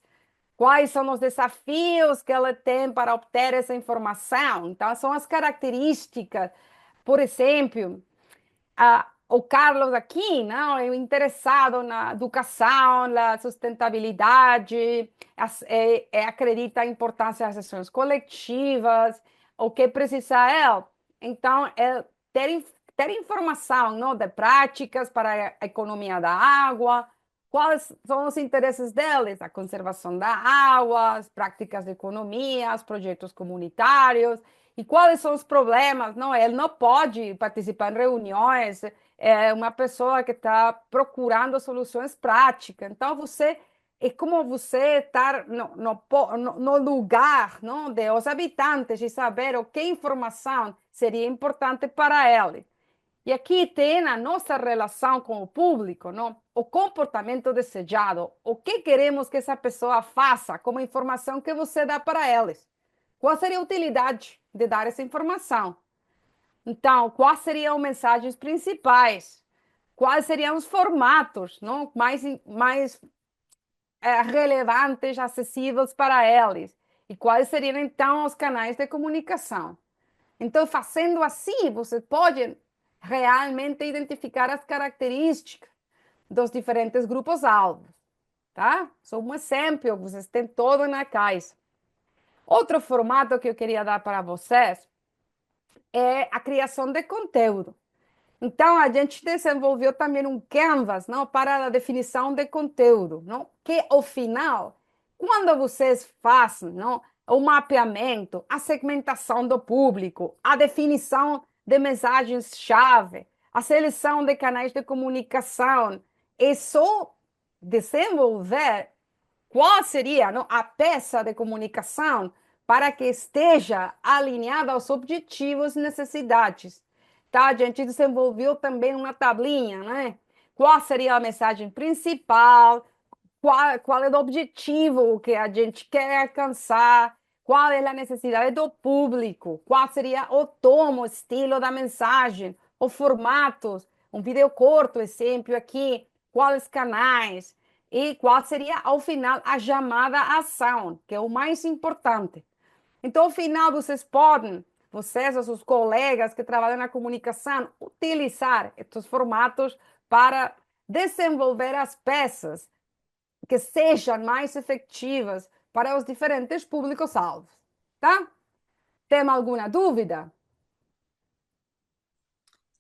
quais são os desafios que ela tem para obter essa informação. Então, são as características, por exemplo, o Carlos aqui, não, é interessado na educação, na sustentabilidade, acredita a importância das ações coletivas, o que precisa é, então, é ter informação, não, de práticas para a economia da água, quais são os interesses deles, a conservação da água, as práticas de economia, os projetos comunitários, e quais são os problemas, não, ele não pode participar em reuniões, é uma pessoa que está procurando soluções práticas. Então, é como você estar no lugar, não, dos habitantes e saber o que informação seria importante para ele. E aqui tem a nossa relação com o público, não? O comportamento desejado, o que queremos que essa pessoa faça com a informação que você dá para eles. Qual seria a utilidade de dar essa informação? Então, quais seriam as mensagens principais? Quais seriam os formatos, não? Mais relevantes, acessíveis para eles? E quais seriam, então, os canais de comunicação? Então, fazendo assim, você pode realmente identificar as características dos diferentes grupos-alvos, tá? Só um exemplo, vocês têm todo na caixa. Outro formato que eu queria dar para vocês é a criação de conteúdo. Então, a gente desenvolveu também um canvas, não, para a definição de conteúdo, não? Que, ao final, quando vocês fazem, não, o mapeamento, a segmentação do público, a definição de mensagens-chave, a seleção de canais de comunicação, é só desenvolver qual seria, não, a peça de comunicação para que esteja alinhada aos objetivos e necessidades. Tá? A gente desenvolveu também uma tablinha, né? Qual seria a mensagem principal, qual é o objetivo que a gente quer alcançar, qual é a necessidade do público, qual seria o tom, o estilo da mensagem, os formatos, um vídeo curto, exemplo aqui, quais canais, e qual seria, ao final, a chamada ação, que é o mais importante. Então, ao final, vocês, os seus colegas que trabalham na comunicação, utilizar estes formatos para desenvolver as peças que sejam mais efetivas para os diferentes públicos-alvos, tá? Tem alguma dúvida?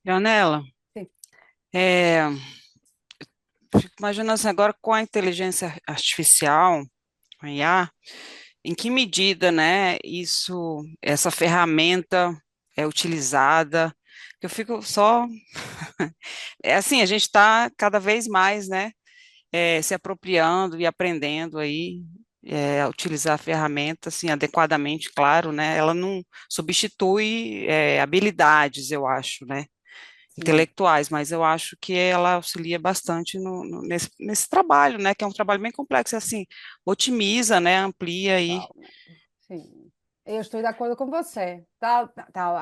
Janela, Sim. fico imaginando assim, agora com a inteligência artificial, a IA, em que medida, né, essa ferramenta é utilizada? Eu fico só, é assim, a gente está cada vez mais, né, se apropriando e aprendendo aí a utilizar a ferramenta, assim, adequadamente, claro, né, ela não substitui habilidades, eu acho, né, Sim. intelectuais, mas eu acho que ela auxilia bastante nesse trabalho, né, que é um trabalho bem complexo, assim, otimiza, né, amplia aí. Totalmente. Sim, eu estou de acordo com você. Tal, tal,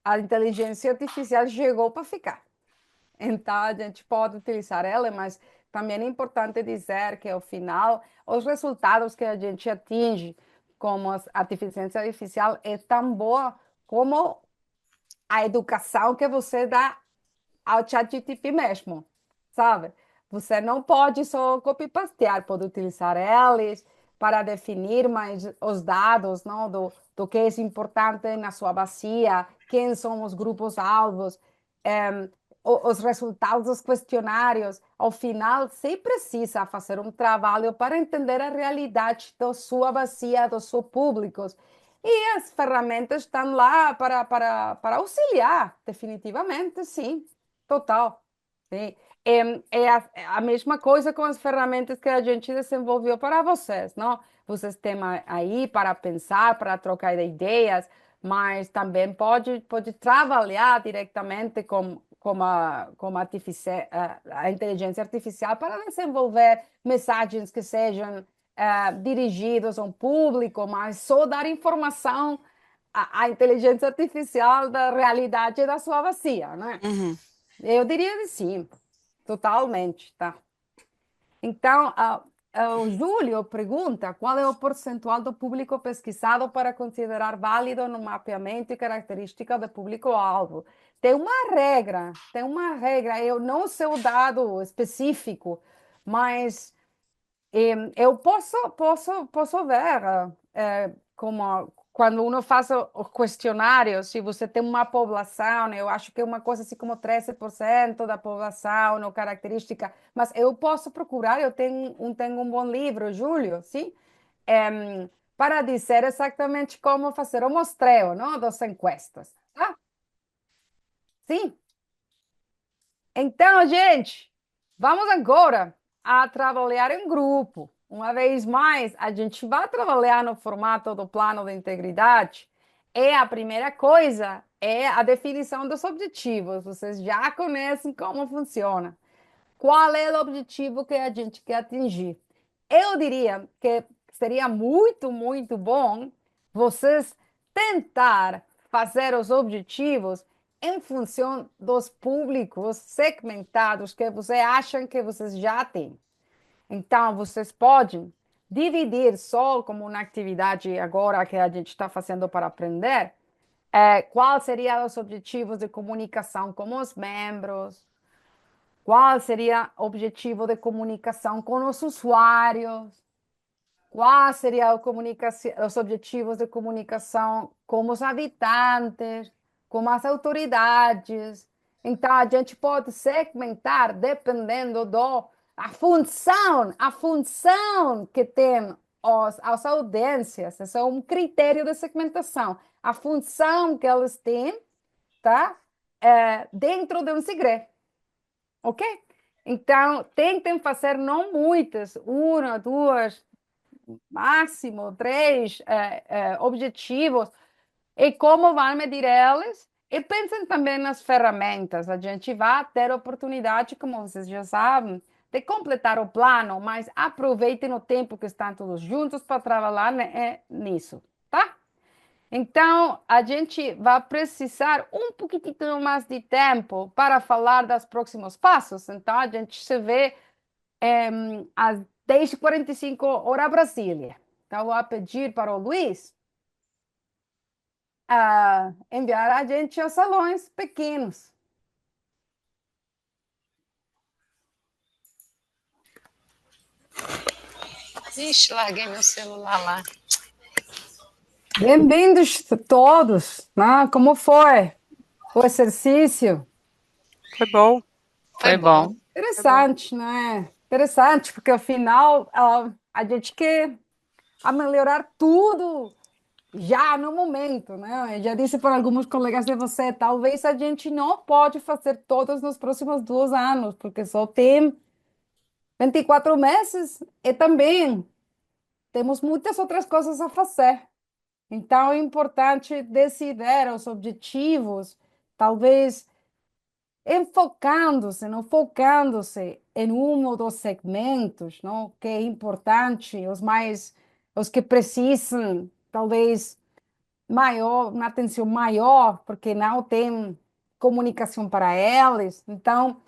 a inteligência artificial chegou para ficar. Então, a gente pode utilizar ela, mas também é importante dizer que, ao final, os resultados que a gente atinge com a inteligência artificial é tão boa como a educação que você dá ao ChatGPT mesmo, sabe? Você não pode só copy-pastear, pode utilizar eles para definir mais os dados, não, do que é importante na sua bacia, quem são os grupos-alvos, os resultados dos questionários. Ao final, você precisa fazer um trabalho para entender a realidade da sua bacia, dos seus públicos. E as ferramentas estão lá para auxiliar, definitivamente, sim. Total. Sim. É a mesma coisa com as ferramentas que a gente desenvolveu para vocês, não? Vocês têm aí para pensar, para trocar ideias, mas também pode trabalhar diretamente com a inteligência artificial para desenvolver mensagens que sejam dirigidos a um público, mas só dar informação à inteligência artificial da realidade da sua bacia, né? Uhum. Eu diria que sim, totalmente, tá? Então, o Júlio pergunta qual é o percentual do público pesquisado para considerar válido no mapeamento e característica do público-alvo. Tem uma regra, eu não sei o dado específico, mas eu posso ver como quando uno faz o questionário, se você tem uma população, eu acho que é uma coisa assim como 13% da população, ou característica, mas eu posso procurar, eu tenho um bom livro, Júlio, sim? Para dizer exatamente como fazer o mostreio, não, das encuestas, tá? Sim? Então, gente, vamos agora a trabalhar em grupo. Uma vez mais, a gente vai trabalhar no formato do plano de integridade. E a primeira coisa é a definição dos objetivos. Vocês já conhecem como funciona. Qual é o objetivo que a gente quer atingir? Eu diria que seria muito, muito bom vocês tentar fazer os objetivos em função dos públicos segmentados que você acham que vocês já têm. Então, vocês podem dividir só como uma atividade agora que a gente está fazendo para aprender, quais seriam os objetivos de comunicação com os membros, qual seria o objetivo de comunicação com os usuários, quais seriam os objetivos de comunicação com os habitantes, com as autoridades. Então, a gente pode segmentar dependendo a função que tem as audiências. Esse é um critério de segmentação. A função que eles têm, tá? Dentro de um segredo. Ok? Então, tentem fazer não muitas, uma, duas, máximo três objetivos e como vão medir eles. E pensem também nas ferramentas. A gente vai ter oportunidade, como vocês já sabem, de completar o plano, mas aproveitem o tempo que estão todos juntos para trabalhar nisso, tá? Então, a gente vai precisar um pouquinho mais de tempo para falar dos próximos passos. Então, a gente se vê às 10h45 hora Brasília. Então, vou pedir para o Luiz enviar a gente aos salões pequenos. Ixi, larguei meu celular lá. Bem-vindos todos, né? Como foi o exercício? Foi bom. Foi bom. Interessante, né? Interessante, porque afinal a gente quer melhorar tudo já no momento, né? Eu já disse para alguns colegas de você, talvez a gente não pode fazer todos nos próximos 2 anos, porque só tem 24 meses e também temos muitas outras coisas a fazer. Então é importante decidir os objetivos, talvez focando-se em um ou dois segmentos, não, que é importante, os que precisam, talvez, uma atenção maior, porque não tem comunicação para eles. Então,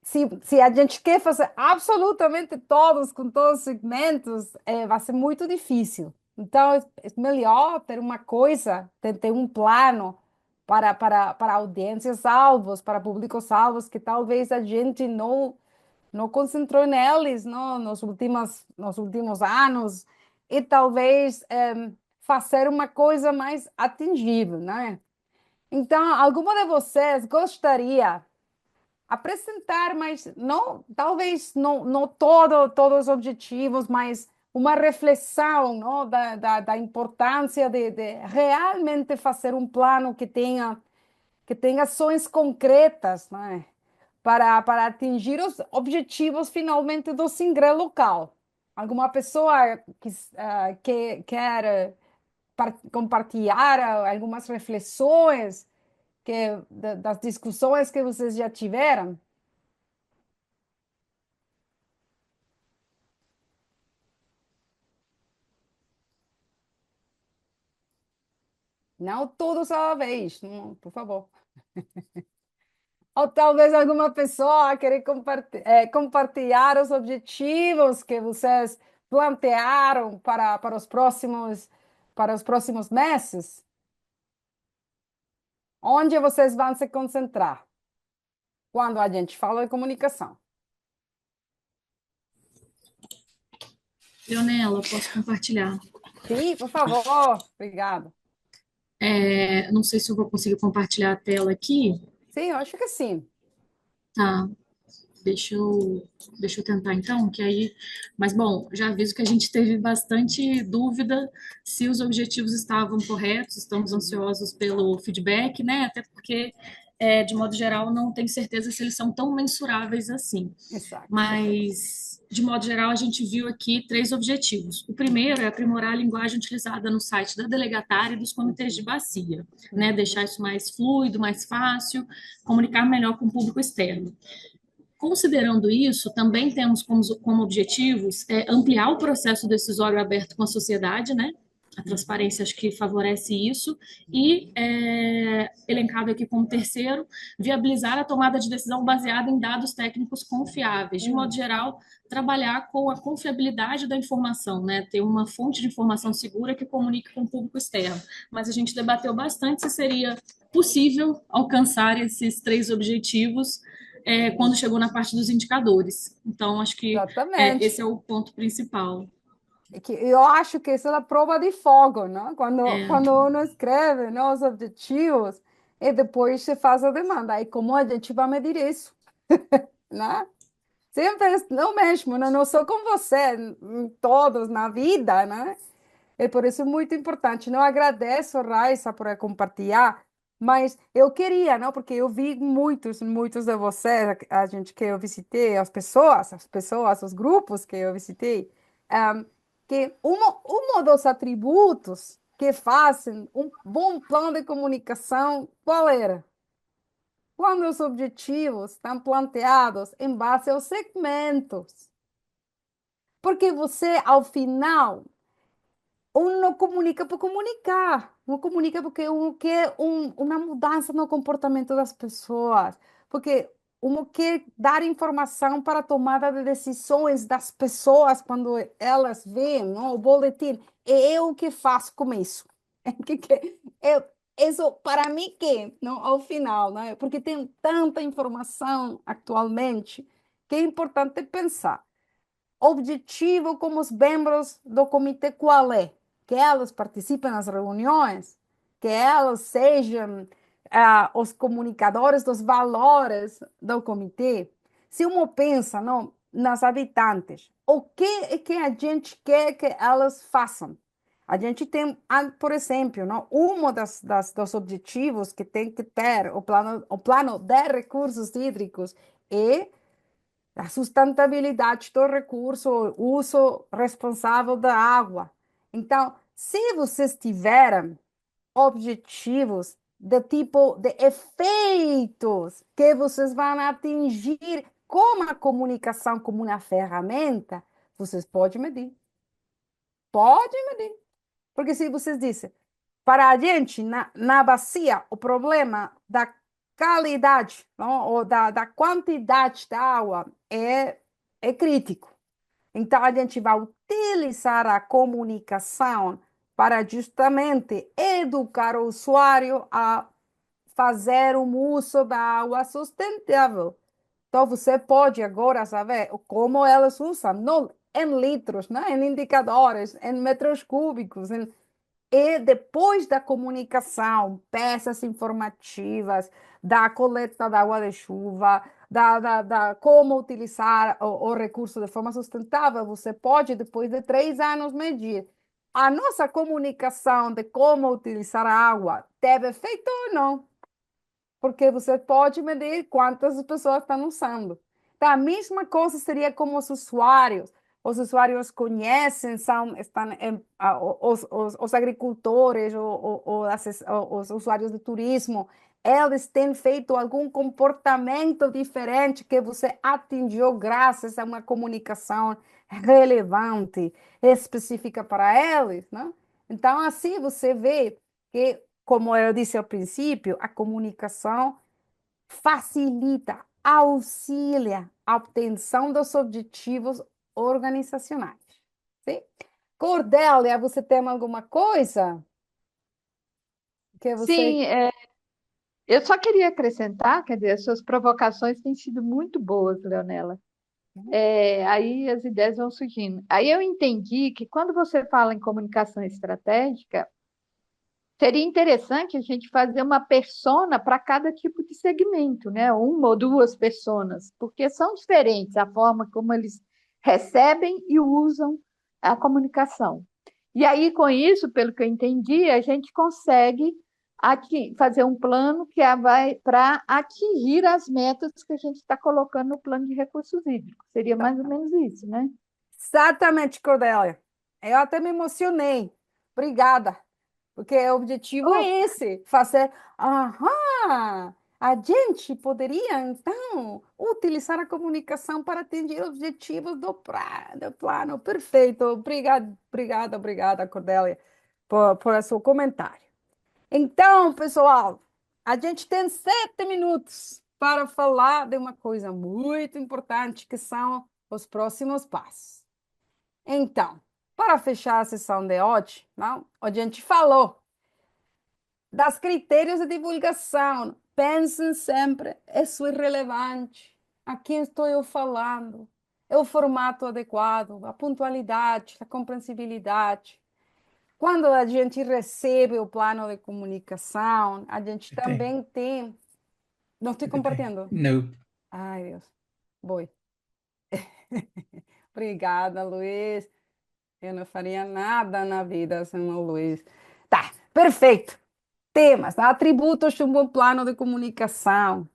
se a gente quer fazer absolutamente todos, com todos os segmentos, vai ser muito difícil. Então, é melhor ter uma coisa, ter um plano para audiências alvos, para públicos alvos, que talvez a gente não concentrou neles, não, nos últimos anos, e talvez fazer uma coisa mais atingível, né? Então, alguma de vocês gostaria apresentar, mas não, talvez não todos os objetivos, mas uma reflexão, não, da importância de realmente fazer um plano que tenha ações concretas, né, para atingir os objetivos finalmente do Singre local. Alguma pessoa que quer compartilhar algumas reflexões das discussões que vocês já tiveram? Não todos à vez, por favor. Ou talvez alguma pessoa querer compartilhar os objetivos que vocês plantearam para os próximos meses. Onde vocês vão se concentrar quando a gente fala de comunicação? Leonela, posso compartilhar? Sim, por favor. Obrigada. Não sei se eu vou conseguir compartilhar a tela aqui. Sim, eu acho que sim. Tá, deixa eu tentar então, que aí. Mas, bom, já aviso que a gente teve bastante dúvida se os objetivos estavam corretos, estamos ansiosos pelo feedback, né? Até porque, de modo geral, não tenho certeza se eles são tão mensuráveis assim. Exato. Mas, de modo geral, a gente viu aqui 3 objetivos. O primeiro é aprimorar a linguagem utilizada no site da delegatária e dos comitês de bacia, né? Deixar isso mais fluido, mais fácil, comunicar melhor com o público externo. Considerando isso, também temos como objetivos ampliar o processo decisório aberto com a sociedade, né? A transparência acho que favorece isso. E, elencado aqui como terceiro, viabilizar a tomada de decisão baseada em dados técnicos confiáveis. De modo geral, trabalhar com a confiabilidade da informação, né? Ter uma fonte de informação segura que comunique com o público externo. Mas a gente debateu bastante se seria possível alcançar esses 3 objetivos quando chegou na parte dos indicadores. Então, acho que Exatamente. esse é o ponto principal. Que eu acho que isso é a prova de fogo, não? Quando uno escreve, não, os objetivos e depois se faz a demanda. E como a gente vai medir isso, né? Sempre é o mesmo, não só com você, em todos na vida, né? E por isso é muito importante. Não agradeço, Raíssa, por compartilhar, mas eu queria, não? Porque eu vi muitos de vocês, a gente que eu visitei, os grupos que eu visitei, que um dos atributos que fazem um bom plano de comunicação, qual era? Quando os objetivos estão planteados em base aos segmentos. Porque você, ao final, um não comunica por comunicar, não comunica porque um quer uma mudança no comportamento das pessoas, porque um quer dar informação para a tomada de decisões das pessoas quando elas veem, não, o boletim. É eu que faço com isso. Isso para mim que, não, ao final, né? Porque tem tanta informação atualmente que é importante pensar objetivo como os membros do comitê qual é? Que elas participem das reuniões, que elas sejam os comunicadores dos valores do comitê. Se uma pensa não, nas habitantes, o que é que a gente quer que elas façam? A gente tem, por exemplo, não, dos objetivos que tem que ter o plano de recursos hídricos é a sustentabilidade do recurso, o uso responsável da água. Então, se vocês tiverem objetivos do tipo de efeitos que vocês vão atingir com a comunicação como uma ferramenta, vocês podem medir. Pode medir. Porque se vocês dizem, para a gente, na bacia, o problema da qualidade, não? Ou da quantidade da água é crítico. Então, a gente vai utilizar a comunicação para justamente educar o usuário a fazer um uso da água sustentável. Então, você pode agora saber como elas usam, não em litros, né? Em indicadores, em metros cúbicos. E depois da comunicação, peças informativas, da coleta da água de chuva, da como utilizar o recurso de forma sustentável, você pode, depois de 3 anos, medir. A nossa comunicação de como utilizar a água teve efeito ou não? Porque você pode medir quantas pessoas estão usando. Então, a mesma coisa seria com os usuários. Os usuários conhecem, os agricultores, os usuários de turismo, eles têm feito algum comportamento diferente que você atingiu graças a uma comunicação relevante, específica para eles, né? Então, assim você vê que, como eu disse ao princípio, a comunicação facilita, auxilia a obtenção dos objetivos organizacionais. Sim? Cordélia, você tem alguma coisa que você... Sim, eu só queria acrescentar, quer dizer, as suas provocações têm sido muito boas, Leonela. Aí as ideias vão surgindo. Aí eu entendi que quando você fala em comunicação estratégica, seria interessante a gente fazer uma persona para cada tipo de segmento, né? Uma ou duas personas, porque são diferentes a forma como eles recebem e usam a comunicação. E aí, com isso, pelo que eu entendi, a gente consegue fazer um plano que vai para atingir as metas que a gente está colocando no plano de recursos hídricos. Seria mais ou menos isso, né? Exatamente, Cordélia. Eu até me emocionei. Obrigada. Porque o objetivo é esse, fazer, a gente poderia, então, utilizar a comunicação para atingir objetivos do plano. Perfeito. Obrigada, Cordélia, por seu comentário. Então, pessoal, a gente tem 7 minutos para falar de uma coisa muito importante, que são os próximos passos. Então, para fechar a sessão de hoje, não? A gente falou das critérios de divulgação. Pensem sempre, isso é irrelevante. A quem estou eu falando? É o formato adequado, a pontualidade, a compreensibilidade. Quando a gente recebe o plano de comunicação, a gente também tem... Não estou compartilhando? No. Ai, Deus. Boi. Obrigada, Luiz. Eu não faria nada na vida sem o Luiz. Tá, perfeito. Temas, atributos de um bom plano de comunicação.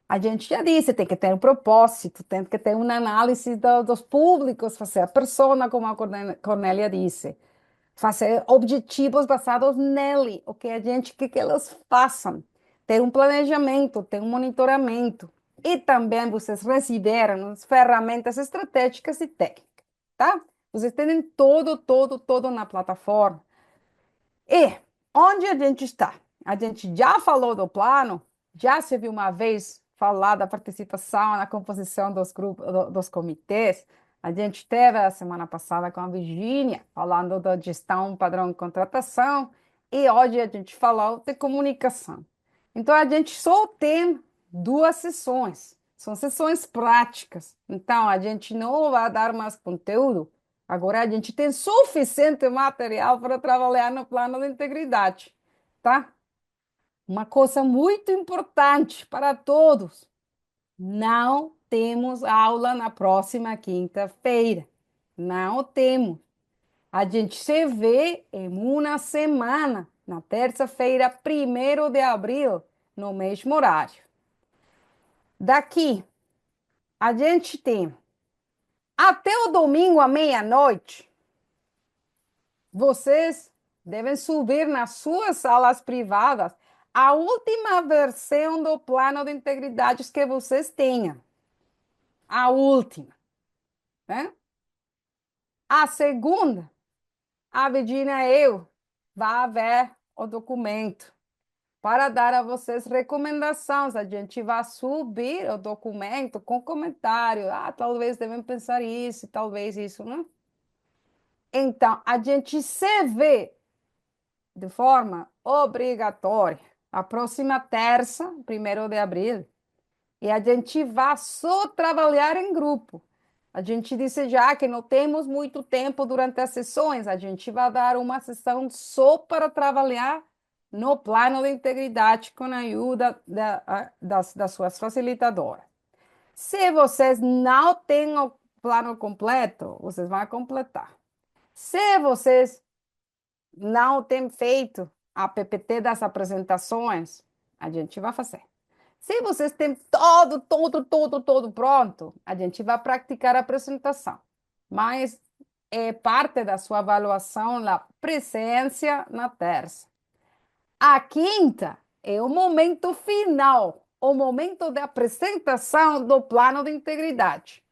A gente já disse, tem que ter um propósito, tem que ter uma análise dos públicos, fazer a persona, como a Cornélia disse. Fazer objetivos basados nele, o que a gente quer que elas façam. Ter um planejamento, ter um monitoramento. E também vocês receberam as ferramentas estratégicas e técnicas, tá? Vocês têm todo na plataforma. E onde a gente está? A gente já falou do plano, já se viu uma vez falar da participação na composição dos grupos, dos comitês. A gente teve a semana passada com a Virgínia falando da gestão padrão de contratação e hoje a gente falou de comunicação. Então a gente só tem 2 sessões, são sessões práticas. Então a gente não vai dar mais conteúdo. Agora a gente tem suficiente material para trabalhar no plano de integridade, tá? Uma coisa muito importante para todos: não temos aula na próxima quinta-feira. Não temos. A gente se vê em uma semana, na terça-feira, 1º de abril, no mesmo horário. Daqui, a gente tem até o domingo à meia-noite. Vocês devem subir nas suas salas privadas a última versão do plano de integridade que vocês tenham. A última, né? A segunda, a Virginia e eu vai ver o documento para dar a vocês recomendações. A gente vai subir o documento com comentário. Ah, talvez devem pensar isso, talvez isso, né? Então, a gente se vê de forma obrigatória a próxima terça, 1º de abril, e a gente vai só trabalhar em grupo. A gente disse já que não temos muito tempo durante as sessões, a gente vai dar uma sessão só para trabalhar no plano de integridade com a ajuda das suas facilitadoras. Se vocês não têm o plano completo, vocês vão completar. Se vocês não têm feito a PPT das apresentações, a gente vai fazer. Se vocês têm todo pronto, a gente vai praticar a apresentação. Mas é parte da sua avaliação a presença na terça. A quinta é o momento final, o momento de apresentação do plano de integridade.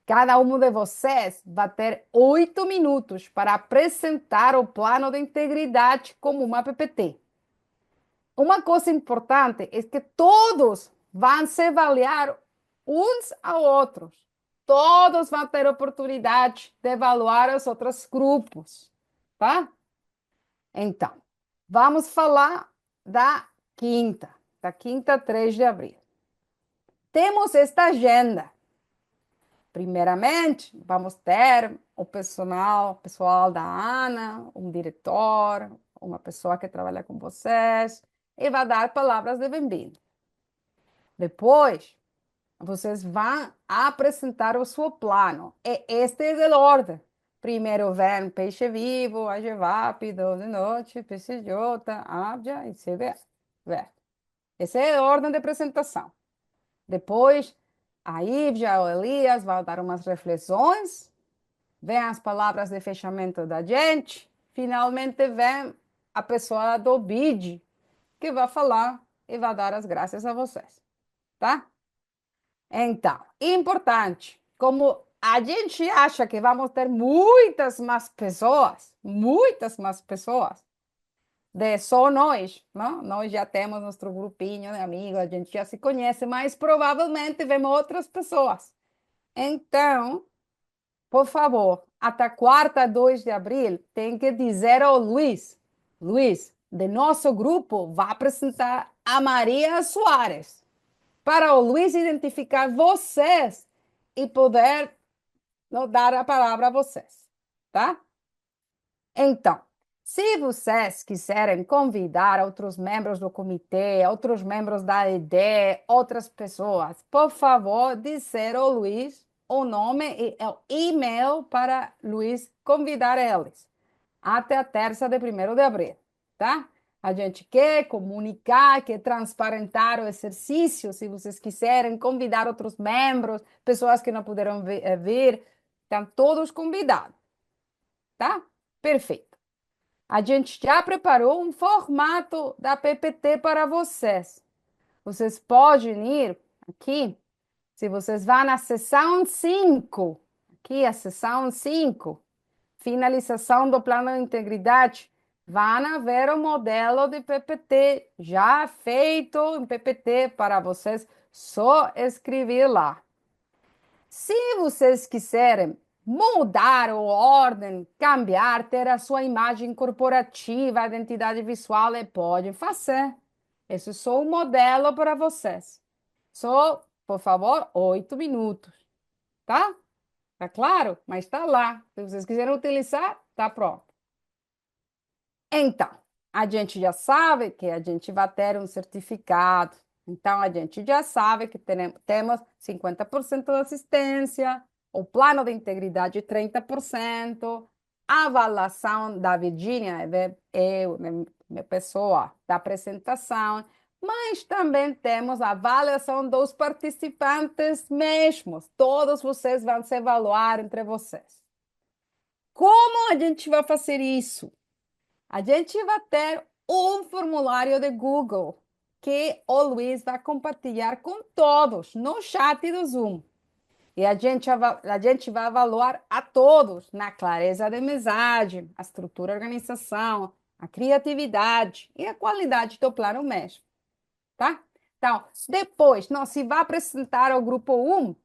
Cada um de vocês vai ter 8 minutos para apresentar o plano de integridade como uma PPT. Uma coisa importante é que todos vão se avaliar uns aos outros. Todos vão ter oportunidade de avaliar os outros grupos, tá? Então, vamos falar da quinta 3 de abril. Temos esta agenda. Primeiramente, vamos ter o pessoal da Ana, um diretor, uma pessoa que trabalha com vocês, e vai dar palavras de bem-vindo. Depois, vocês vão apresentar o seu plano. E este é a ordem. Primeiro vem Peixe Vivo, AGVAP, 12 de noite, PCJ, ABJA e CBA. Essa é a ordem de apresentação. Depois, a Ívia ou Elias vão dar umas reflexões, vem as palavras de fechamento da gente, finalmente vem a pessoa do BID, que vai falar e vai dar as graças a vocês, tá? Então, importante, como a gente acha que vamos ter muitas mais pessoas, de só nós, não? Nós já temos nosso grupinho de amigos, a gente já se conhece, mas provavelmente vemos outras pessoas. Então, por favor, até quarta, 2 de abril, tem que dizer ao Luiz, de nosso grupo, vai apresentar a Maria Soares, para o Luiz identificar vocês e poder dar a palavra a vocês, tá? Então, se vocês quiserem convidar outros membros do comitê, outros membros da ED, outras pessoas, por favor, dizer ao Luiz o nome e o e-mail para Luiz convidar eles até a terça de 1º de abril, tá? A gente quer comunicar, quer transparentar o exercício, se vocês quiserem convidar outros membros, pessoas que não puderam vir, estão todos convidados, tá? Perfeito. A gente já preparou um formato da PPT para vocês. Vocês podem ir aqui, se vocês vão na seção 5, aqui a seção 5, finalização do plano de integridade, vão ver o modelo de PPT já feito em PPT para vocês, só escrever lá. Se vocês quiserem mudar a ordem, cambiar, ter a sua imagem corporativa, a identidade visual, pode fazer. Esse é só um modelo para vocês. Só, por favor, 8 minutos. Tá? Tá claro? Mas está lá. Se vocês quiserem utilizar, tá pronto. Então, a gente já sabe que a gente vai ter um certificado. Então, a gente já sabe que temos 50% de assistência, o plano de integridade 30%, a avaliação da Virginia, eu, minha pessoa, da apresentação, mas também temos a avaliação dos participantes mesmos. Todos vocês vão se avaliar entre vocês. Como a gente vai fazer isso? A gente vai ter um formulário de Google que o Luiz vai compartilhar com todos no chat do Zoom. E a gente vai avaliar a todos na clareza de mensagem, a estrutura da organização, a criatividade e a qualidade do plano mesmo, tá? Então, depois, não, se vai apresentar ao grupo 1,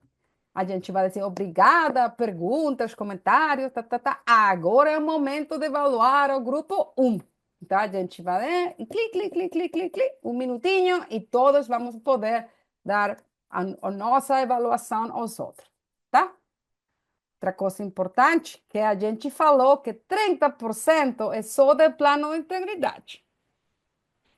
a gente vai dizer obrigada, perguntas, comentários, tá, tá, tá. Agora é o momento de avaliar o grupo 1. Então, a gente vai e clique, clique, clique, clique, clique, clique, um minutinho e todos vamos poder dar a nossa avaliação aos outros, tá? Outra coisa importante que a gente falou que 30% é só de plano de integridade.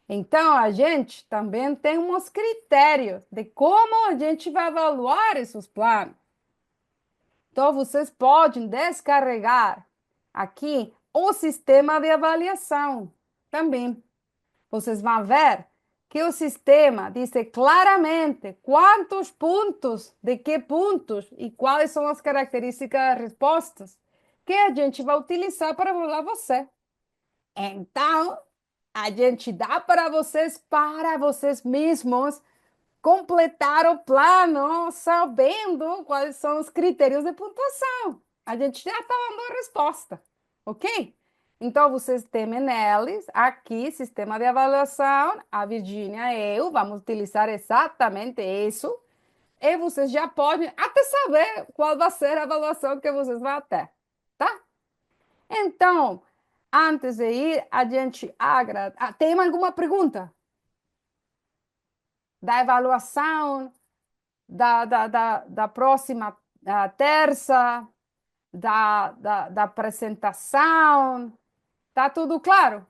Então, a gente também tem uns critérios de como a gente vai avaliar esses planos. Então, vocês podem descarregar aqui o sistema de avaliação também. Vocês vão ver que o sistema diz claramente quantos pontos, de que pontos e quais são as características das respostas que a gente vai utilizar para avaliar você. Então, a gente dá para vocês mesmos, completar o plano sabendo quais são os critérios de pontuação. A gente já está dando a resposta, ok? Então, vocês têm neles aqui, sistema de avaliação, a Virgínia e eu vamos utilizar exatamente isso. E vocês já podem até saber qual vai ser a avaliação que vocês vão ter, tá? Então, antes de ir, a gente agradece. Tem alguma pergunta? Da avaliação, da próxima terça, da apresentação. Tá tudo claro?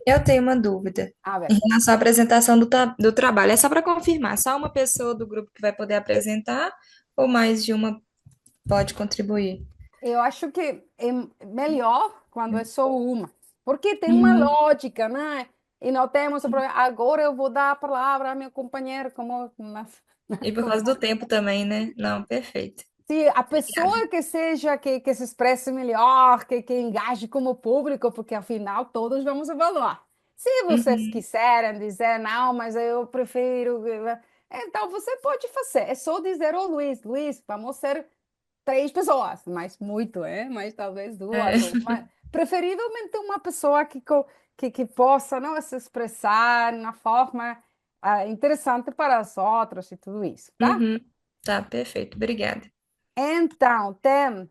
Eu tenho uma dúvida A ver. em relação à apresentação do trabalho. É só para confirmar, só uma pessoa do grupo que vai poder apresentar ou mais de uma pode contribuir? Eu acho que é melhor quando é só uma, porque tem uma Uhum. lógica, né? E não temos o problema. Agora eu vou dar a palavra ao meu companheiro, como E por causa do tempo também, né? Não, perfeito. se a pessoa que seja que se expresse melhor, que engaje como público, porque afinal todos vamos avaliar. Se vocês Uhum. quiserem dizer, não, mas eu prefiro. Então você pode fazer. É só dizer, ô Luiz, vamos ser 3 pessoas, mas muito, mas talvez duas. É. Preferivelmente uma pessoa que possa não, se expressar na forma interessante para os outros e tudo isso, tá? Uhum. Tá, perfeito. Obrigada. Então, tem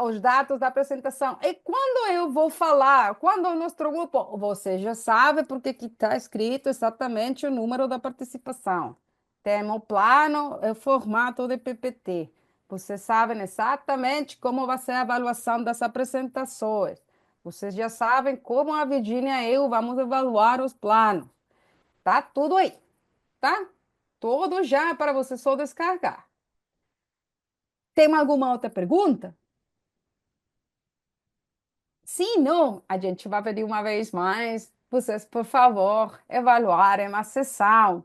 os dados da apresentação. E quando eu vou falar, quando o nosso grupo, você já sabe porque que está escrito exatamente o número da participação. Tem o plano, o formato de PPT. Vocês sabem exatamente como vai ser a avaliação das apresentações. Vocês já sabem como a Virginia e eu vamos avaliar os planos. Tá tudo aí, tá? Tudo já para você só descarregar. Tem alguma outra pergunta? Se não, a gente vai pedir uma vez mais, vocês, por favor, evaluarem a sessão.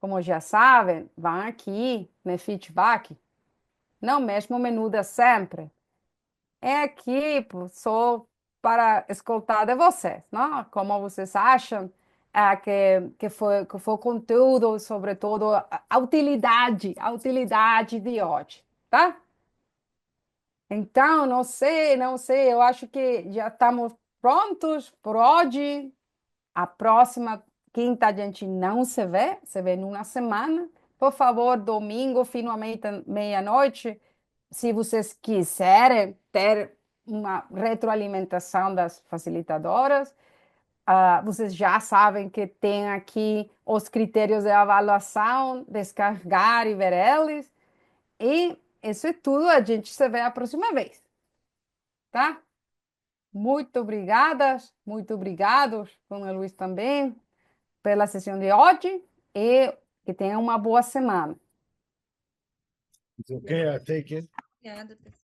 Como já sabem, vão aqui no feedback, não mesmo o menu de sempre. É aqui só para escutar de vocês, não? Como vocês acham que foi o conteúdo, sobretudo a utilidade de hoje, tá? Então, não sei, eu acho que já estamos prontos por hoje. A próxima quinta a gente não se vê numa semana. Por favor, domingo, finalmente, meia-noite, se vocês quiserem ter uma retroalimentação das facilitadoras, vocês já sabem que tem aqui os critérios de avaliação, descarregar e ver eles. E isso é tudo, a gente se vê a próxima vez, tá? Muito obrigados, com o Luiz também, pela sessão de hoje e que tenham uma boa semana. It's okay, I take it. Obrigada, pessoal.